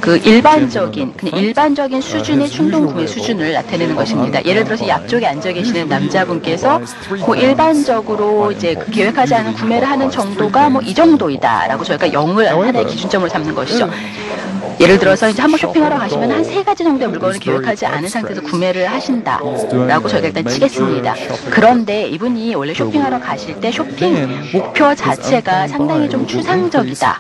그 일반적인 수준의 충동 구매 수준을 나타내는 것입니다. 예를 들어서 이 앞쪽에 앉아 계시는 남자분께서 뭐 일반적으로 이제 그 계획하지 않은 구매를 하는 정도가 뭐 이 정도이다라고 저희가 0을 하나의 기준점으로 삼는 것이죠. 예를 들어서 이제 한번 쇼핑하러 가시면 한 3가지 정도의 물건을 계획하지 않은 상태에서 구매를 하신다라고 저희가 일단 치겠습니다. 그런데 이분이 원래 쇼핑하러 가실 때 쇼핑 목표 자체가 상당히 좀 추상적이다.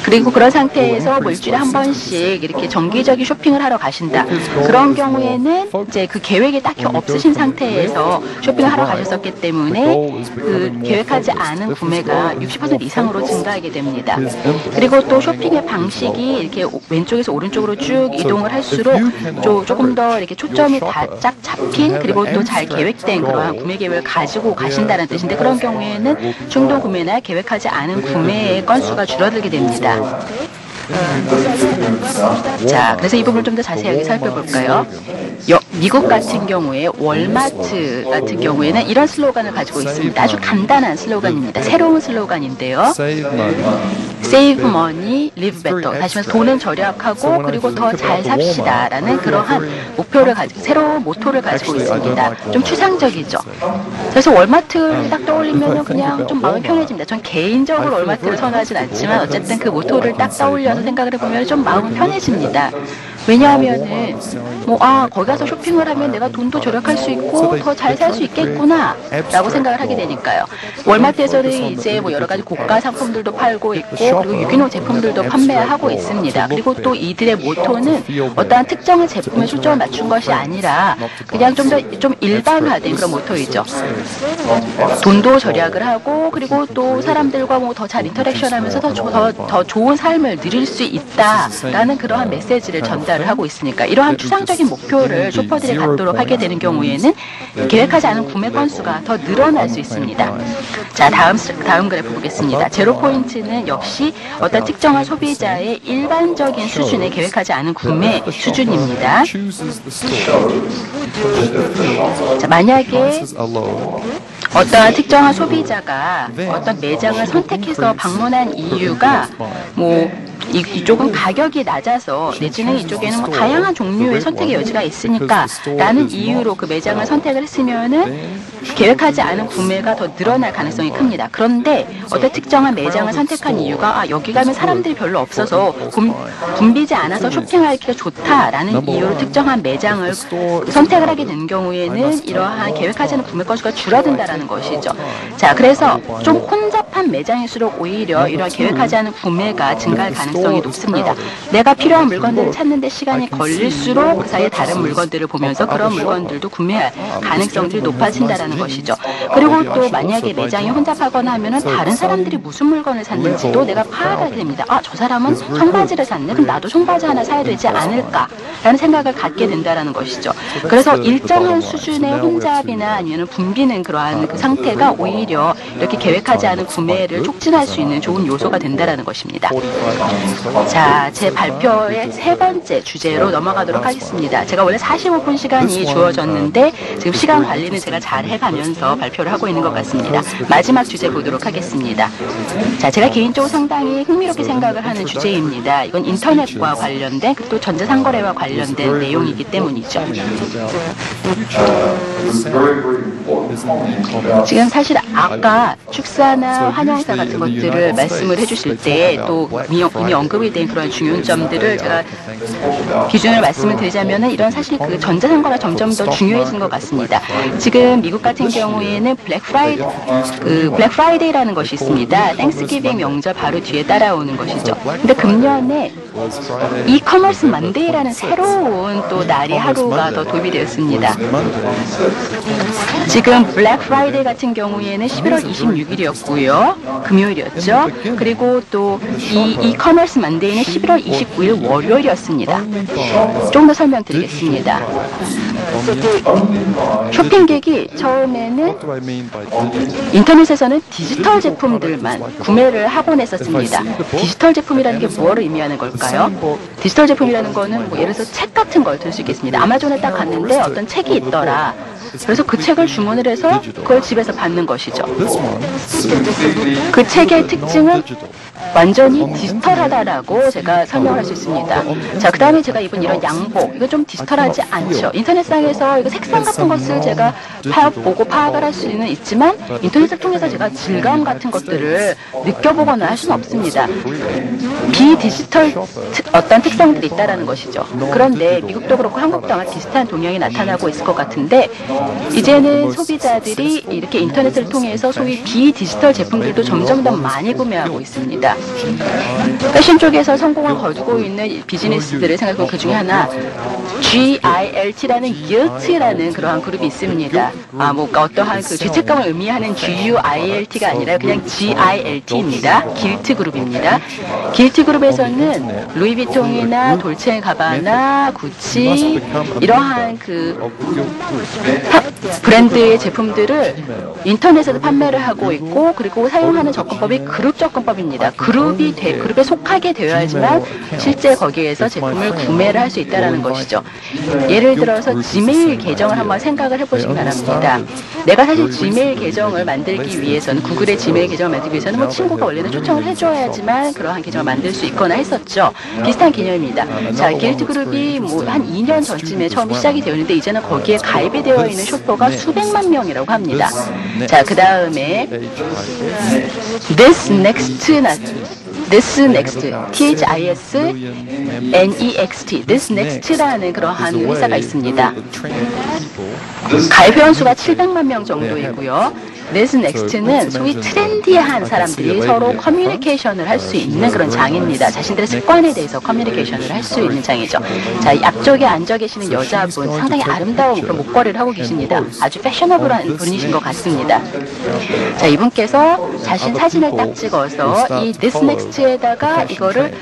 그리고 그런 상태에서 뭐 일주일에 한 번씩 이렇게 정기적인 쇼핑을 하러 가신다. 그런 경우에는 이제 그 계획이 딱히 없으신 상태에서 쇼핑을 하러 가셨었기 때문에 그 계획하지 않은 구매가 60% 이상으로 증가하게 됩니다. 그리고 또 쇼핑의 방식이 이렇게 왼쪽에서 오른쪽으로 쭉 이동을 할수록 조금 더 이렇게 초점이 바짝 잡힌, 그리고 또 잘 계획된 그러한 구매 계획을 가지고 가신다는 뜻인데, 그런 경우에는 충동 구매나 계획하지 않은 구매의 건수가 줄어들게 됩니다. 자, 그래서 이 부분을 좀 더 자세하게 살펴볼까요? 미국 같은 경우에 월마트 같은 경우에는 이런 슬로건을 가지고 있습니다. 아주 간단한 슬로건입니다. 새로운 슬로건인데요. Save money, live better. 다시 말해서 돈은 절약하고 그리고 더 잘 삽시다라는 그러한 목표를 가지고, 새로운 모토를 가지고 있습니다. 좀 추상적이죠. 그래서 월마트를 딱 떠올리면 그냥 좀 마음이 편해집니다. 전 개인적으로 월마트를 선호하진 않지만 어쨌든 그 모토를 딱 떠올려서 생각을 해보면 좀 마음은 편해집니다. 왜냐하면은 거기 가서 쇼핑을 하면 내가 돈도 절약할 수 있고 더 잘 살 수 있겠구나 라고 생각을 하게 되니까요. 월마트에서는 이제 뭐 여러 가지 고가 상품들도 팔고 있고, 그리고 유기농 제품들도 판매하고 있습니다. 그리고 또 이들의 모토는 어떠한 특정한 제품에 초점을 맞춘 것이 아니라 그냥 좀 일반화된 그런 모토이죠. 돈도 절약을 하고 그리고 또 사람들과 뭐 더 잘 인터랙션하면서 더 좋은 삶을 누릴 수 있다라는 그러한 메시지를 전달 투자를 하고 있으니까 이러한 추상적인 목표를 쇼퍼들이 갖도록 하게 되는 경우에는 계획하지 않은 구매 건수가 더 늘어날 수 있습니다. 자, 다음 그래프 보겠습니다. 제로 포인트는 역시 어떤 특정한 소비자의 일반적인 수준의 계획하지 않은 구매 수준입니다. 자, 만약에 어떠한 특정한 소비자가 어떤 매장을 선택해서 방문한 이유가 이쪽은 가격이 낮아서 내지는 이쪽에는 다양한 종류의 선택의 여지가 있으니까 라는 이유로 그 매장을 선택을 했으면은 계획하지 않은 구매가 더 늘어날 가능성이 큽니다. 그런데 어떤 특정한 매장을 선택한 이유가 여기 가면 사람들이 별로 없어서 붐비지 않아서 쇼핑하기가 좋다라는 이유로 특정한 매장을 선택을 하게 되는 경우에는 이러한 계획하지 않은 구매 건수가 줄어든다라는 것이죠. 자, 그래서 좀 혼잡한 매장일수록 오히려 이러한 계획하지 않은 구매가 증가할 가능성이 높습니다. 내가 필요한 물건들을 찾는데 시간이 걸릴수록 그 사이에 다른 물건들을 보면서 그런 물건들도 구매할 가능성들이 높아진다라는 것이죠. 그리고 또 만약에 매장이 혼잡하거나 하면은 다른 사람들이 무슨 물건을 샀는지도 내가 파악하게 됩니다. 저 사람은 청바지를 샀네. 그럼 나도 청바지 하나 사야 되지 않을까라는 생각을 갖게 된다라는 것이죠. 그래서 일정한 수준의 혼잡이나 아니면 붐비는 그러한 그 상태가 오히려 이렇게 계획하지 않은 구매를 촉진할 수 있는 좋은 요소가 된다라는 것입니다. 자, 제 발표의 세 번째 주제로 넘어가도록 하겠습니다. 제가 원래 45분 시간이 주어졌는데 지금 시간 관리는 제가 잘 해가면서 발표를 하고 있는 것 같습니다. 마지막 주제 보도록 하겠습니다. 자, 제가 개인적으로 상당히 흥미롭게 생각을 하는 주제입니다. 이건 인터넷과 관련된 또 전자상거래와 관련된 내용이기 때문이죠. 지금 사실 아까 축사나 환영사 같은 것들을 말씀을 해주실 때 또 이미 언급이 된 그런 중요한 점들을 제가 기준을 말씀을 드리자면은 이런 사실 그 전자상거래가 점점 더 중요해진 것 같습니다. 지금 미국 같은 경우에는 블랙 프라이데이라는 것이 있습니다. 땡스기빙 명절 바로 뒤에 따라오는 것이죠. 근데 금년에 이커머스 만데이라는 새로운 또 날이 하루가 더 도입이 되었습니다. 지금 블랙 프라이데이 같은 경우에는 11월 26일이었고요. 금요일이었죠. 그리고 또 이 이커머스 만데이는 11월 29일 월요일이었습니다. 좀 더 설명드리겠습니다. 쇼핑객이 처음에는 인터넷에서는 디지털 제품들만 구매를 하곤 했었습니다. 디지털 제품이라는 게 무엇을 의미하는 걸까요? 디지털 제품이라는 거는 예를 들어서 책 같은 걸 들 수 있겠습니다. 아마존에 딱 갔는데 어떤 책이 있더라. 그래서 그 책을 주문을 해서 그걸 집에서 받는 것이죠. 그 책의 특징은 완전히 디지털하다라고 제가 설명을 할 수 있습니다. 자, 그 다음에 제가 입은 이런 양복, 이거 좀 디지털하지 않죠. 인터넷상에서 이거 색상 같은 것을 제가 보고 파악을 할 수는 있지만 인터넷을 통해서 제가 질감 같은 것들을 느껴보거나 할 수는 없습니다. 비디지털 어떤 특성들이 있다라는 것이죠. 그런데 미국도 그렇고 한국도 아마 비슷한 동향이 나타나고 있을 것 같은데 이제는 소비자들이 이렇게 인터넷을 통해서 소위 비디지털 제품들도 점점 더 많이 구매하고 있습니다. 패션 쪽에서 성공을 거두고 있는 비즈니스들을 생각해보면 그 중에 하나 GILT라는 GILT라는 그러한 그룹이 있습니다. 어떠한 그 죄책감을 의미하는 GUILT가 아니라 그냥 GILT입니다. 길트 그룹입니다. 길트 그룹에서는 루이비통이나 돌체가바나 구치 이러한 그 브랜드의 제품들을 인터넷에서 판매를 하고 있고 그리고 사용하는 접근법이 그룹 접근법입니다. 그룹에 속하게 되어야지만 실제 거기에서 제품을 구매를 할 수 있다는 것이죠. 예를 들어서 지메일 계정을 한번 생각을 해보시기 바랍니다. 내가 사실 지메일 계정을 만들기 위해서는 구글의 지메일 계정을 만들기 위해서는 친구가 원래는 초청을 해줘야지만 그러한 계정을 만들 수 있거나 했었죠. 비슷한 개념입니다. 자, 길트 그룹이 한 2년 전쯤에 처음 시작이 되었는데 이제는 거기에 가입이 되어 있는 쇼퍼가 수백만 명이라고 합니다. 자, 그 다음에 This Next, THISNEXT, This Next라는 그러한 회사가 있습니다. 가입 회원 수가 700만 명 정도이고요. This Next는 소위 트렌디한 사람들이 서로 커뮤니케이션을 할 수 있는 그런 장입니다. 자신들의 습관에 대해서 커뮤니케이션을 할 수 있는 장이죠. 자, 앞쪽에 앉아 계시는 여자분 상당히 아름다운 그런 목걸이를 하고 계십니다. 아주 패셔너블한 분이신 것 같습니다. 자, 이분께서 자신 사진을 딱 찍어서 이 This Next에다가 이거를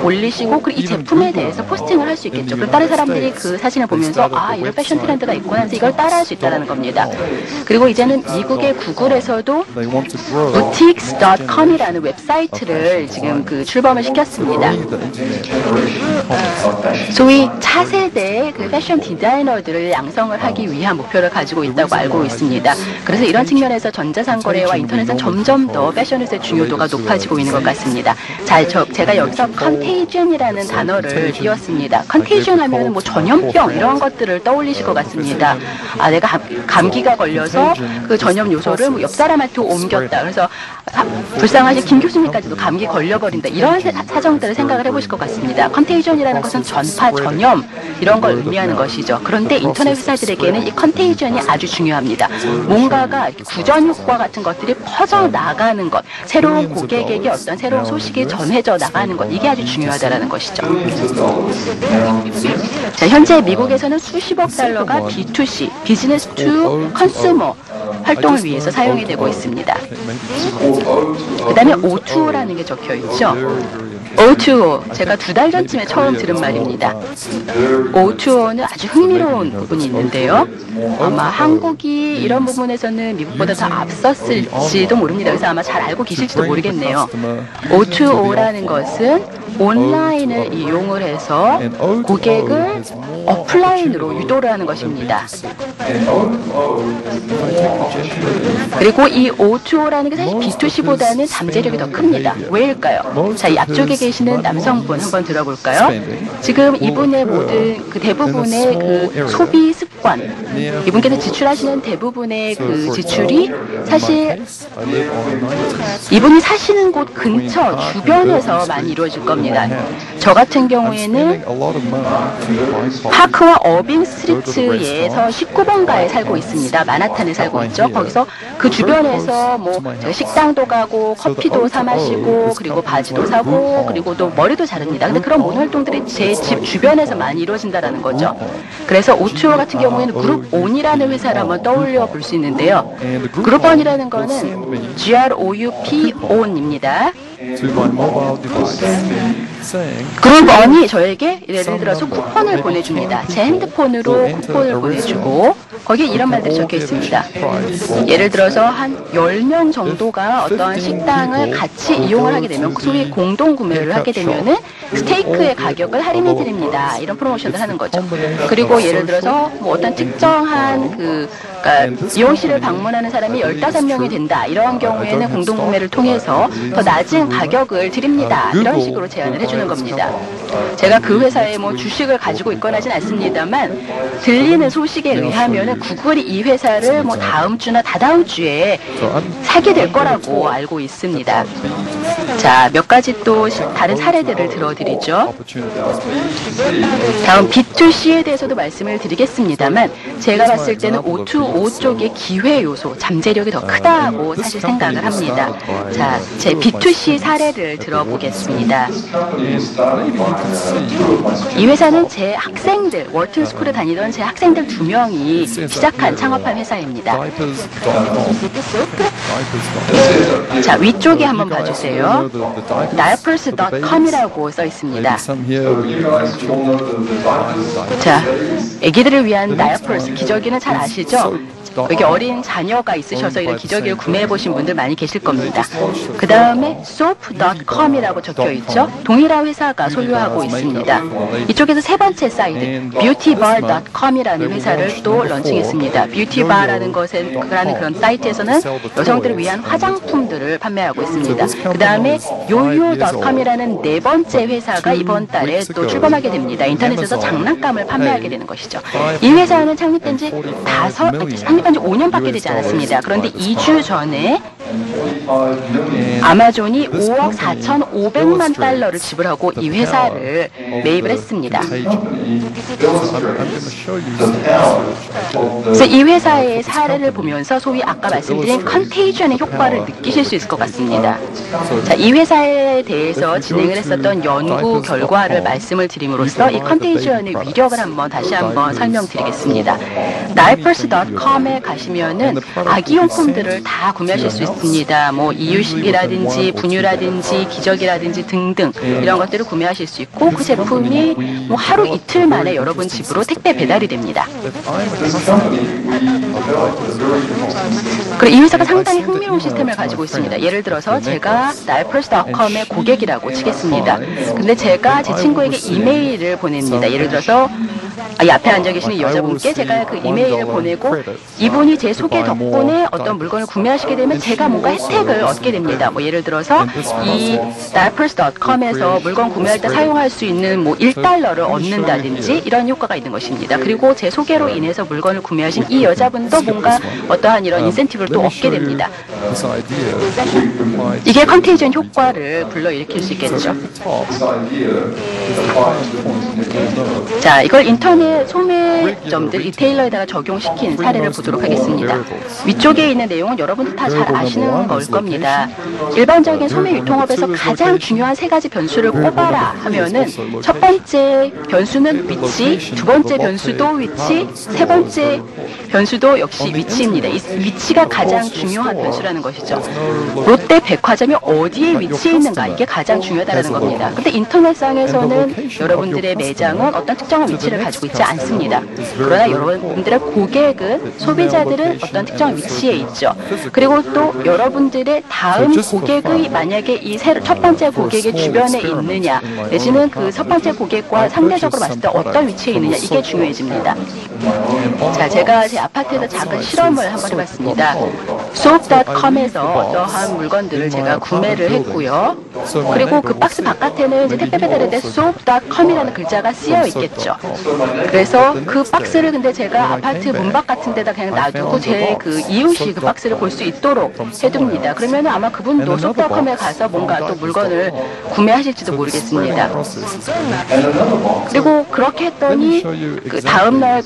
올리시고 그리고 이 제품에 대해서 포스팅을 할 수 있겠죠. 그럼 다른 사람들이 그 사진을 보면서 아, 이런 패션 트렌드가 있구나 해서 이걸 따라할 수 있다는 겁니다. 그리고 이제는 미국의 구글에서도 boutiques.com이라는 웹사이트를 지금 출범을 시켰습니다. 소위 차세대의 그 패션 디자이너들을 양성을 하기 위한 목표를 가지고 있다고 알고 있습니다. 그래서 이런 측면에서 전자상거래와 인터넷은 점점 더 패션의 중요도가 높아지고 있는 것 같습니다. 자, 제가 여기서 컨테이전이라는 단어를 띄웠습니다. 컨테이전 하면 뭐 전염병 이런 것들을 떠올리실 것 같습니다. 아, 내가 감기가 걸려서 그 전염 요소를 뭐 옆 사람한테 옮겼다. 그래서 불쌍하신 김 교수님까지도 감기 걸려버린다. 이런 사정들을 생각을 해보실 것 같습니다. 컨테이전이라는 것은 전파, 전염 이런 걸 의미하는 것이죠. 그런데 인터넷 회사들에게는 이 컨테이전이 아주 중요합니다. 뭔가가 구전 효과 같은 것들이 퍼져나가는 것, 새로운 고객에게 어떤 새로운 소식이 전해져 나가는 것, 이게 아주 중요하다는 것이죠. 자, 현재 미국에서는 수십억 달러가 B2C, 비즈니스 투 컨슈머 활동을 위해서 사용이 되고 있습니다. 그 다음에 O2O라는 게 적혀 있죠. O2O, 제가 2달 전쯤에 처음 들은 말입니다. O2O는 아주 흥미로운 부분이 있는데요. 아마 한국이 이런 부분에서는 미국보다 더 앞섰을지도 모릅니다. 그래서 아마 잘 알고 계실지도 모르겠네요. O2O라는 것은 온라인을 이용을 해서 고객을 오프라인으로 유도를 하는 것입니다. 그리고 이 O2O라는 게 사실 B2C보다는 잠재력이 더 큽니다. 왜일까요? 자, 이 앞쪽에 계시는 남성분 한번 들어볼까요? 지금 이분의 모든 대부분의 소비 습관, 이분께서 지출하시는 대부분의 지출이 사실 이분이 사시는 곳 근처 주변에서 많이 이루어질 겁니다. 저 같은 경우에는 파크와 어빙 스트리트에서 19번가에 살고 있습니다. 마나탄에 살고 있죠. 거기서 그 주변에서 뭐 제가 식당도 가고 커피도 사 마시고 그리고 바지도 사고 그리고 또 머리도 자릅니다. 근데 그런 모든 활동들이 제 집 주변에서 많이 이루어진다는 거죠. 그래서 O2O 같은 경우에는 그룹온이라는 회사를 한번 떠올려 볼 수 있는데요. 그룹온이라는 거는 GROUP-ON입니다. 그룹원이 저에게 예를 들어서 쿠폰을 보내줍니다. 제 핸드폰으로 쿠폰을 보내주고 거기에 이런 말들이 적혀 있습니다. 예를 들어서 한 10명 정도가 어떤 식당을 같이 이용을 하게 되면 소위 공동 구매를 하게 되면은 스테이크의 가격을 할인해 드립니다. 이런 프로모션을 하는 거죠. 그리고 예를 들어서 뭐 어떤 특정한 그러니까 미용실을 방문하는 사람이 15명이 된다. 이런 경우에는 공동 구매를 통해서 더 낮은 가격을 드립니다. 이런 식으로 제안을 해주는 겁니다. 제가 그 회사에 뭐 주식을 가지고 있거나 하진 않습니다만 들리는 소식에 의하면 구글이 이 회사를 뭐 다음 주나 다다음 주에 사게 될 거라고 알고 있습니다. 자, 몇 가지 또 다른 사례들을 들어드리죠. 다음 B2C에 대해서도 말씀을 드리겠습니다만 제가 봤을 때는 O2O 쪽의 기회 요소, 잠재력이 더 크다고 사실 생각을 합니다. 자, 제 B2C 사례를 들어보겠습니다. 이 회사는 제 학생들, 월튼스쿨에 다니던 제 학생들 2명이 시작한 창업한 회사입니다. 자, 위쪽에 한번 봐주세요. diapers.com이라고 써 있습니다. 자, 아기들을 위한 diapers, 기저귀는 잘 아시죠? 여기 어린 자녀가 있으셔서 이런 기저귀를 구매해 보신 분들 많이 계실 겁니다. 그 다음에 soap.com이라고 적혀 있죠. 동일한 회사가 소유하고 있습니다. 이쪽에서 세 번째 사이트 beautybar.com이라는 회사를 또 런칭했습니다. beautybar라는 그런 사이트에서는 여성들을 위한 화장품들을 판매하고 있습니다. 그 다음에 yoyo.com이라는 네 번째 회사가 이번 달에 또 출범하게 됩니다. 인터넷에서 장난감을 판매하게 되는 것이죠. 이 회사는 창립된 지 5년 밖에 되지 않았습니다. 그런데 2주 전에 아마존이 5억 4,500만 달러를 지불하고 이 회사를 매입을 했습니다. 그래서 이 회사의 사례를 보면서 소위 아까 말씀드린 컨테이전의 효과를 느끼실 수 있을 것 같습니다. 자, 이 회사에 대해서 진행을 했었던 연구 결과를 말씀을 드림으로써 이 컨테이전의 위력을 다시 한번 설명드리겠습니다. diapers.com에 가시면은 아기용품들을 다 구매하실 수 있습니다. 뭐 이유식이라든지 분유라든지 기저귀라든지 등등 이런 것들을 구매하실 수 있고 그 제품이 뭐 하루 이틀 만에 여러분 집으로 택배 배달이 됩니다. 그리고 이 회사가 상당히 흥미로운 시스템을 가지고 있습니다. 예를 들어서 제가 diapers.com의 고객이라고 치겠습니다. 근데 제가 제 친구에게 이메일을 보냅니다. 예를 들어서 이 앞에 앉아 계시는 이 여자분께 제가 그 이메일을 보내고 이분이 제 소개 덕분에 어떤 물건을 구매하시게 되면 제가 뭔가 혜택을 얻게 됩니다. 뭐 예를 들어서 이 diapers.com에서 물건 구매할 때 사용할 수 있는 뭐 1달러를 얻는다든지 이런 효과가 있는 것입니다. 그리고 제 소개로 인해서 물건을 구매하신 이 여자분도 뭔가 어떠한 이런 인센티브를 또 얻게 됩니다. 이게 컨테이전 효과를 불러일으킬 수 있겠죠. 자, 이걸 인터넷 소매점들 리테일러에다가 적용시킨 사례를 보도록 하겠습니다. 위쪽에 있는 내용은 여러분들 다 잘 아시는 걸 겁니다. 일반적인 소매 유통업에서 가장 중요한 세 가지 변수를 꼽아라 하면은 첫 번째 변수는 위치, 두 번째 변수도 위치, 세 번째 변수도 역시 위치입니다. 이 위치가 가장 중요한 변수라는 것이죠. 롯데 백화점이 어디에 위치해 있는가 이게 가장 중요하다는 겁니다. 근데 인터넷상에서는 여러분들의 매장은 어떤 특정한 위치를 가지고 있지 않습니다. 그러나 여러분들의 고객은 소비자들은 어떤 특정한 위치에 있죠. 그리고 또 여러분들의 다음 고객의 만약에 이 첫 번째 고객의 주변에 있느냐 내지는 그 첫 번째 고객과 상대적으로 봤을 때 어떤 위치에 있느냐 이게 중요해집니다. 자, 제가 제 아파트에서 작은 실험을 한번 해봤습니다. soap.com에서 어떠한 물건들을 제가 구매를 했고요. 그리고 그 박스 바깥에는 이제 택배 배달에 대해 soap.com이라는 글자가 쓰여 있겠죠. 그래서 그 박스를 근데 제가 아파트 문밖 같은 데다 그냥 놔두고 제 그 이웃이 그 박스를 볼 수 있도록 해둡니다. 그러면 아마 그분도 soap.com에 가서 뭔가 또 물건을 구매하실지도 모르겠습니다. 그리고 그렇게 했더니 그 다음날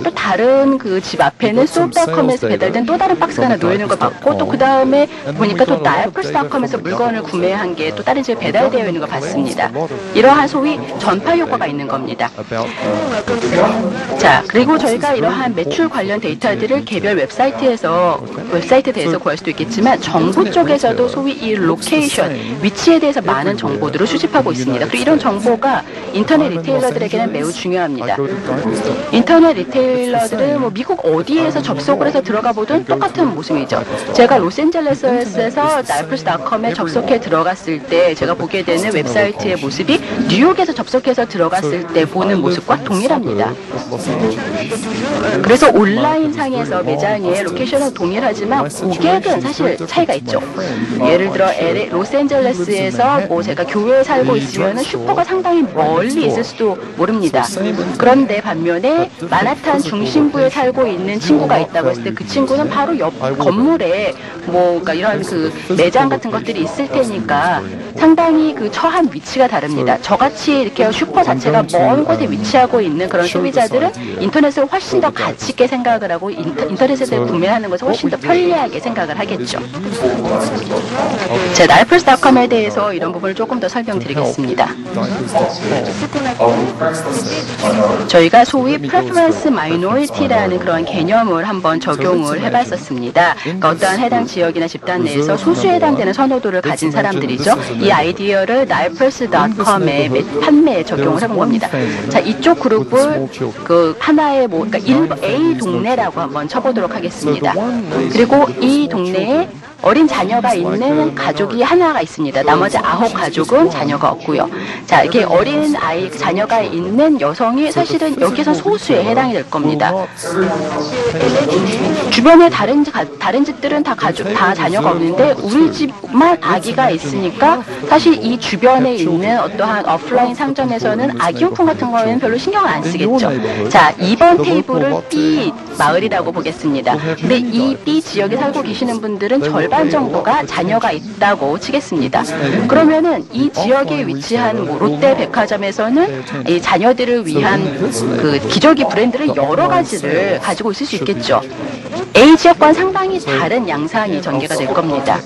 또 다른 그 집 앞에는 soap.com에서 배달된 또 다른 박스가 하나 놓여있는 걸 봤고 또 그 다음에 보니까 또 diapers.com에서 물건을 구매한 게 또 다른 집에 배달되어 있는 걸 봤습니다. 이러한 소위 전파 효과가 있는 겁니다. 자, 그리고 저희가 이러한 매출 관련 데이터들을 개별 웹사이트에 대해서 구할 수도 있겠지만 정부 쪽에서도 소위 이 로케이션, 위치에 대해서 많은 정보들을 수집하고 있습니다. 그리고 이런 정보가 인터넷 리테일러들에게는 매우 중요합니다. 인터넷 리테일러들은 뭐 미국 어디에서 접속을 해서 들어가 보든 똑같은 모습이죠. 제가 로스앤젤레스에서 diapers.com에 접속해 들어갔을 때 제가 보게 되는 웹사이트의 모습이 뉴욕에서 접속해서 들어갔을 때 보는 모습과 동일합니다. 그래서 온라인 상에서 매장의 로케이션은 동일하지만 고객은 사실 차이가 있죠. 예를 들어 로스앤젤레스에서 뭐 제가 교외에 살고 있으면 슈퍼가 상당히 멀리 있을 수도 모릅니다. 그런데 반면에 마나탄 중심부에 살고 있는 친구가 있다고 했을 때 그 친구는 바로 옆 건물에 뭐 그러니까 이런 그 매장 같은 것들이 있을 테니까 상당히 그 처한 위치가 다릅니다. 저같이 이렇게 슈퍼 자체가 먼 곳에 위치하고 있는 그런 소비자들은 인터넷을 훨씬 더 가치 있게 생각을 하고 인터넷에서 구매하는 것을 훨씬 더 편리하게 생각을 하겠죠. 자, diapers.com에 대해서 이런 부분을 조금 더 설명드리겠습니다. 저희가 소위 preference minority라는 그런 개념을 한번 적용을 해봤었습니다. 그러니까 어떠한 해당 지역이나 집단 내에서 소수에 해당되는 선호도를 가진 사람들이죠. 이 아이디어를 diapers.com의 판매에 적용을 해본 겁니다. 자, 이쪽 그룹을 그 하나의 뭐 그러니까 A 동네라고 한번 쳐보도록 하겠습니다. 그리고 이 동네에 어린 자녀가 있는 가족이 하나가 있습니다. 나머지 9 가족은 자녀가 없고요. 자, 이렇게 어린 자녀가 있는 여성이 사실은 여기서 소수에 해당이 될 겁니다. 주변에 다른 집들은 다 자녀가 없는데 우리 집만 아기가 있으니까 사실 이 주변에 있는 어떠한 오프라인 상점에서는 아기용품 같은 거에는 별로 신경을 안 쓰겠죠. 자, 2번 테이블을 B 마을이라고 보겠습니다. 근데 이 B 지역에 살고 계시는 분들은 절반 정도가 자녀가 있다고 치겠습니다. 그러면은 이 지역에 위치한 뭐 롯데 백화점에서는 이 자녀들을 위한 그 기저귀 브랜드를 여러 가지를 가지고 있을 수 있겠죠. A 지역과는 상당히 다른 양상이 전개가 될 겁니다.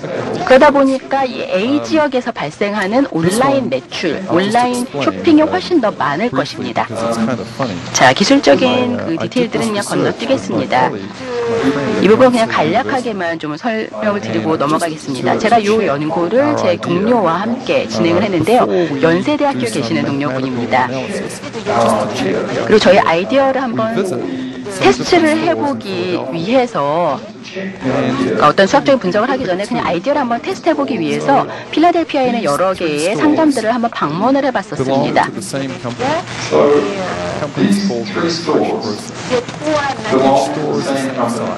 그러다 보니까 이 A 지역에서 발생하는 온라인 매출, 온라인 쇼핑이 훨씬 더 많을 것입니다. 자, 기술적인 그 디테일들은 그냥 건너뛰겠습니다. 이 부분 그냥 간략하게만 좀 설명을 드리고 넘어가겠습니다. 제가 이 연구를 제 동료와 함께 진행을 했는데요. 연세대학교에 계시는 동료분입니다. 그리고 저희 아이디어를 한번 테스트를 해보기 위해서 어떤 수학적인 분석을 하기 전에 그냥 아이디어를 한번 테스트해보기 위해서 필라델피아에 있는 여러 개의 상점들을 한번 방문을 해봤었습니다.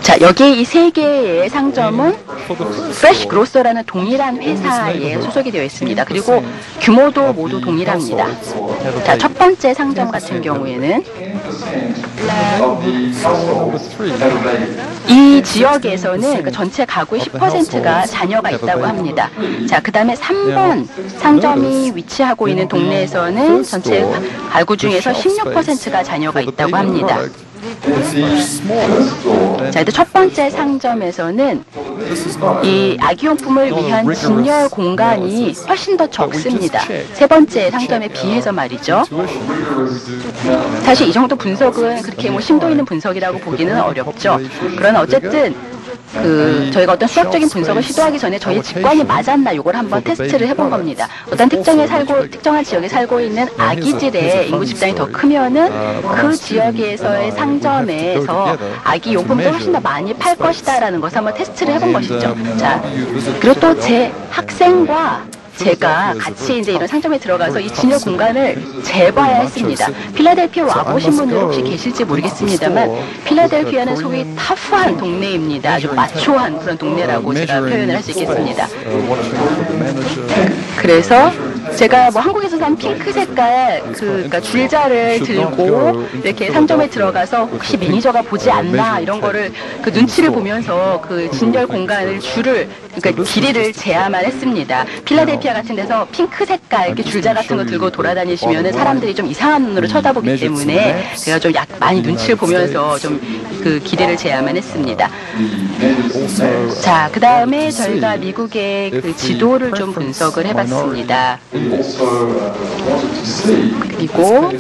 자, 여기 이 세 개의 상점은 프레시 그로서라는 동일한 회사에 소속이 되어 있습니다. 그리고 규모도 모두 동일합니다. 자, 첫 번째 상점 같은 경우에는 이 지역에서는 그 전체 가구의 10%가 자녀가 있다고 합니다. 자, 그 다음에 3번 상점이 위치하고 있는 동네에서는 전체 가구 중에서 16%가 자녀가 있다고 합니다. 자, 이제 첫 번째 상점에서는 이 아기용품을 위한 진열 공간이 훨씬 더 적습니다. 세 번째 상점에 비해서 말이죠. 사실 이 정도 분석은 그렇게 뭐 심도 있는 분석이라고 보기는 어렵죠. 그러나 어쨌든 저희가 어떤 수학적인 분석을 시도하기 전에 저희 직관이 맞았나 이걸 한번 테스트를 해본 겁니다. 어떤 특정한 지역에 살고 있는 아기들의 인구 집단이 더 크면은 그 지역에서의 상점에서 아기 용품도 훨씬 더 많이 팔 것이다라는 것을 한번 테스트를 해본 것이죠. 자, 그리고 또 제 학생과 제가 같이 이제 이런 상점에 들어가서 이 진열 공간을 재봐야 했습니다. 필라델피아 와보신 분들 혹시 계실지 모르겠습니다만 필라델피아는 소위 터프한 동네입니다. 아주 마초한 그런 동네라고 제가 표현을 할 수 있겠습니다. 그래서 제가 뭐 한국에서 산 핑크 색깔 그러니까 줄자를 들고 이렇게 상점에 들어가서 혹시 매니저가 보지 않나 이런 거를 그 눈치를 보면서 그 진열 공간을 그러니까 길이를 재야만 했습니다. 필라델피아 같은 데서 핑크 색깔 이렇게 줄자 같은 거 들고 돌아다니시면은 사람들이 좀 이상한 눈으로 쳐다보기 때문에 제가 좀 많이 눈치를 보면서 좀 그 길이를 재야만 했습니다. 자, 그 다음에 저희가 미국의 그 지도를 좀 분석을 해봤습니다. 그리고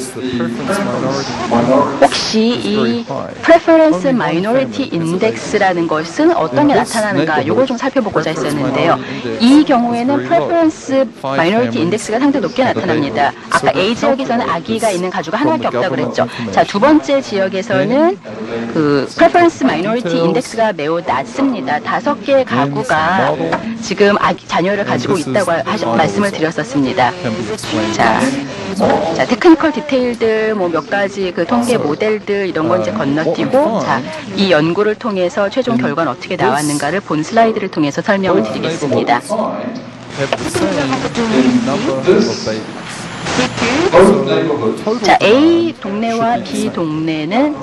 혹시 이 Preference Minority Index라는 것은 어떤 게 나타나는가 이걸 좀 살펴보고자 했었는데요. 이 경우에는 Preference Minority Index가 상당히 높게 나타납니다. 아까 A 지역에서는 아기가 있는 가구가 하나밖에 없다고 그랬죠. 자, 두 번째 지역에서는 그 Preference Minority Index가 매우 낮습니다. 5개의 가구가 지금 자녀를 가지고 있다고 말씀을 드렸었습니다. 자, 테크니컬 디테일들 뭐 몇 가지 그 통계 모델들 이런 건 이제 건너뛰고 자, 이 연구를 통해서 최종 결과는 어떻게 나왔는가를 본 슬라이드를 통해서 설명을 드리겠습니다. 자, A 동네와 B 동네는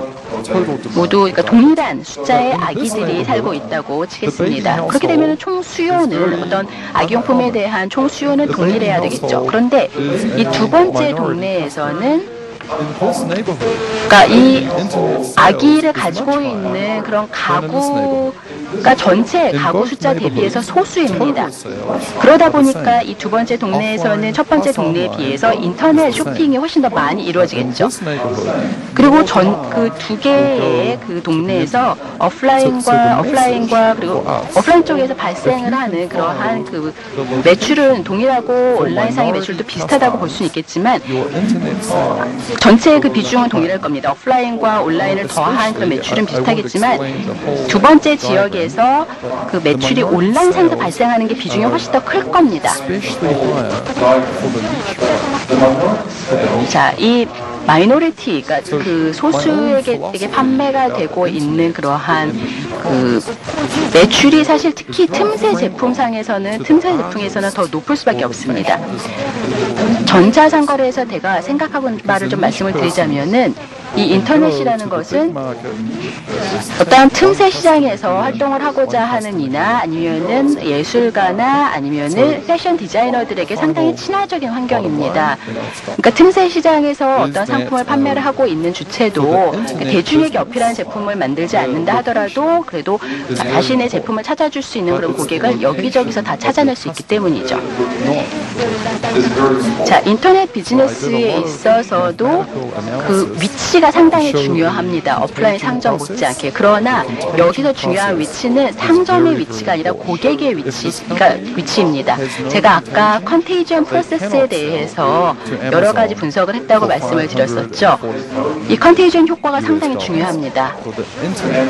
모두 그러니까 동일한 숫자의 아기들이 살고 있다고 치겠습니다. 그렇게 되면 총 수요는 어떤 아기용품에 대한 총 수요는 동일해야 되겠죠. 그런데 이 두 번째 동네에서는 그러니까 이 아기를 가지고 있는 그런 가구가 전체 가구 숫자 대비해서 소수입니다. 그러다 보니까 이 두 번째 동네에서는 첫 번째 동네에 비해서 인터넷 쇼핑이 훨씬 더 많이 이루어지겠죠. 그리고 그 두 개의 그 동네에서 오프라인과 그리고 오프라인 쪽에서 발생을 하는 그러한 그 매출은 동일하고 온라인상의 매출도 비슷하다고 볼 수는 있겠지만 전체의 그 비중은 동일할 겁니다. 오프라인과 온라인을 더한 그런 매출은 비슷하겠지만 두 번째 지역에서 그 매출이 온라인상에서 발생하는 게 비중이 훨씬 더 클 겁니다. 자, 이 마이너리티, 그러니까 그 소수에게 판매가 되고 있는 그러한 그 매출이 사실 특히 틈새 제품에서는 더 높을 수밖에 없습니다. 전자상거래에서 제가 생각하고 있는 바를 좀 말씀을 드리자면은 이 인터넷이라는 것은 어떠한 틈새 시장에서 활동을 하고자 하는 이나 아니면은 예술가나 아니면은 패션 디자이너들에게 상당히 친화적인 환경입니다. 그러니까 틈새 시장에서 어떤 상품을 판매를 하고 있는 주체도 대중에게 어필하는 제품을 만들지 않는다 하더라도 그래도 자신의 제품을 찾아줄 수 있는 그런 고객을 여기저기서 다 찾아낼 수 있기 때문이죠. 자, 인터넷 비즈니스에 있어서도 그 위치가 상당히 중요합니다. 오프라인 상점 못지않게. 그러나 여기서 중요한 위치는 상점의 위치가 아니라 고객의 위치입니다. 제가 아까 컨테이지언 프로세스에 대해서 여러 가지 분석을 했다고 말씀을 드렸었죠. 이 컨테이지언 효과가 상당히 중요합니다.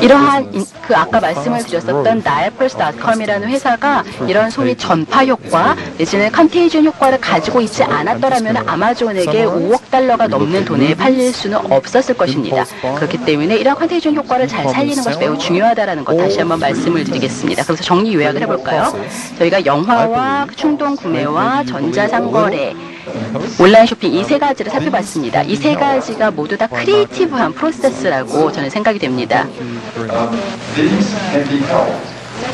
이러한 그 아까 말씀을 드렸었던 diapers.com이라는 회사가 이런 소위 전파 효과 내지는 컨테이지언 효과를 가지고 있지 않았더라면 아마존에게 5억 달러가 넘는 돈에 팔릴 수는 없었을 것입니다. 그렇기 때문에 이러한 컨테이지언 효과를 잘 살리는 것이 매우 중요하다는 것 다시 한번 말씀을 드리겠습니다. 그래서 정리 요약을 해볼까요? 저희가 영화와 충동 구매와 전자상거래, 온라인 쇼핑 이 세 가지를 살펴봤습니다. 이 세 가지가 모두 다 크리에이티브한 프로세스라고 저는 생각이 됩니다.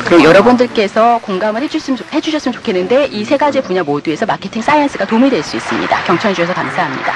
그리고 여러분들께서 공감을 해주셨으면 좋겠는데 이 세 가지 분야 모두에서 마케팅 사이언스가 도움이 될 수 있습니다. 경청해 주셔서 감사합니다.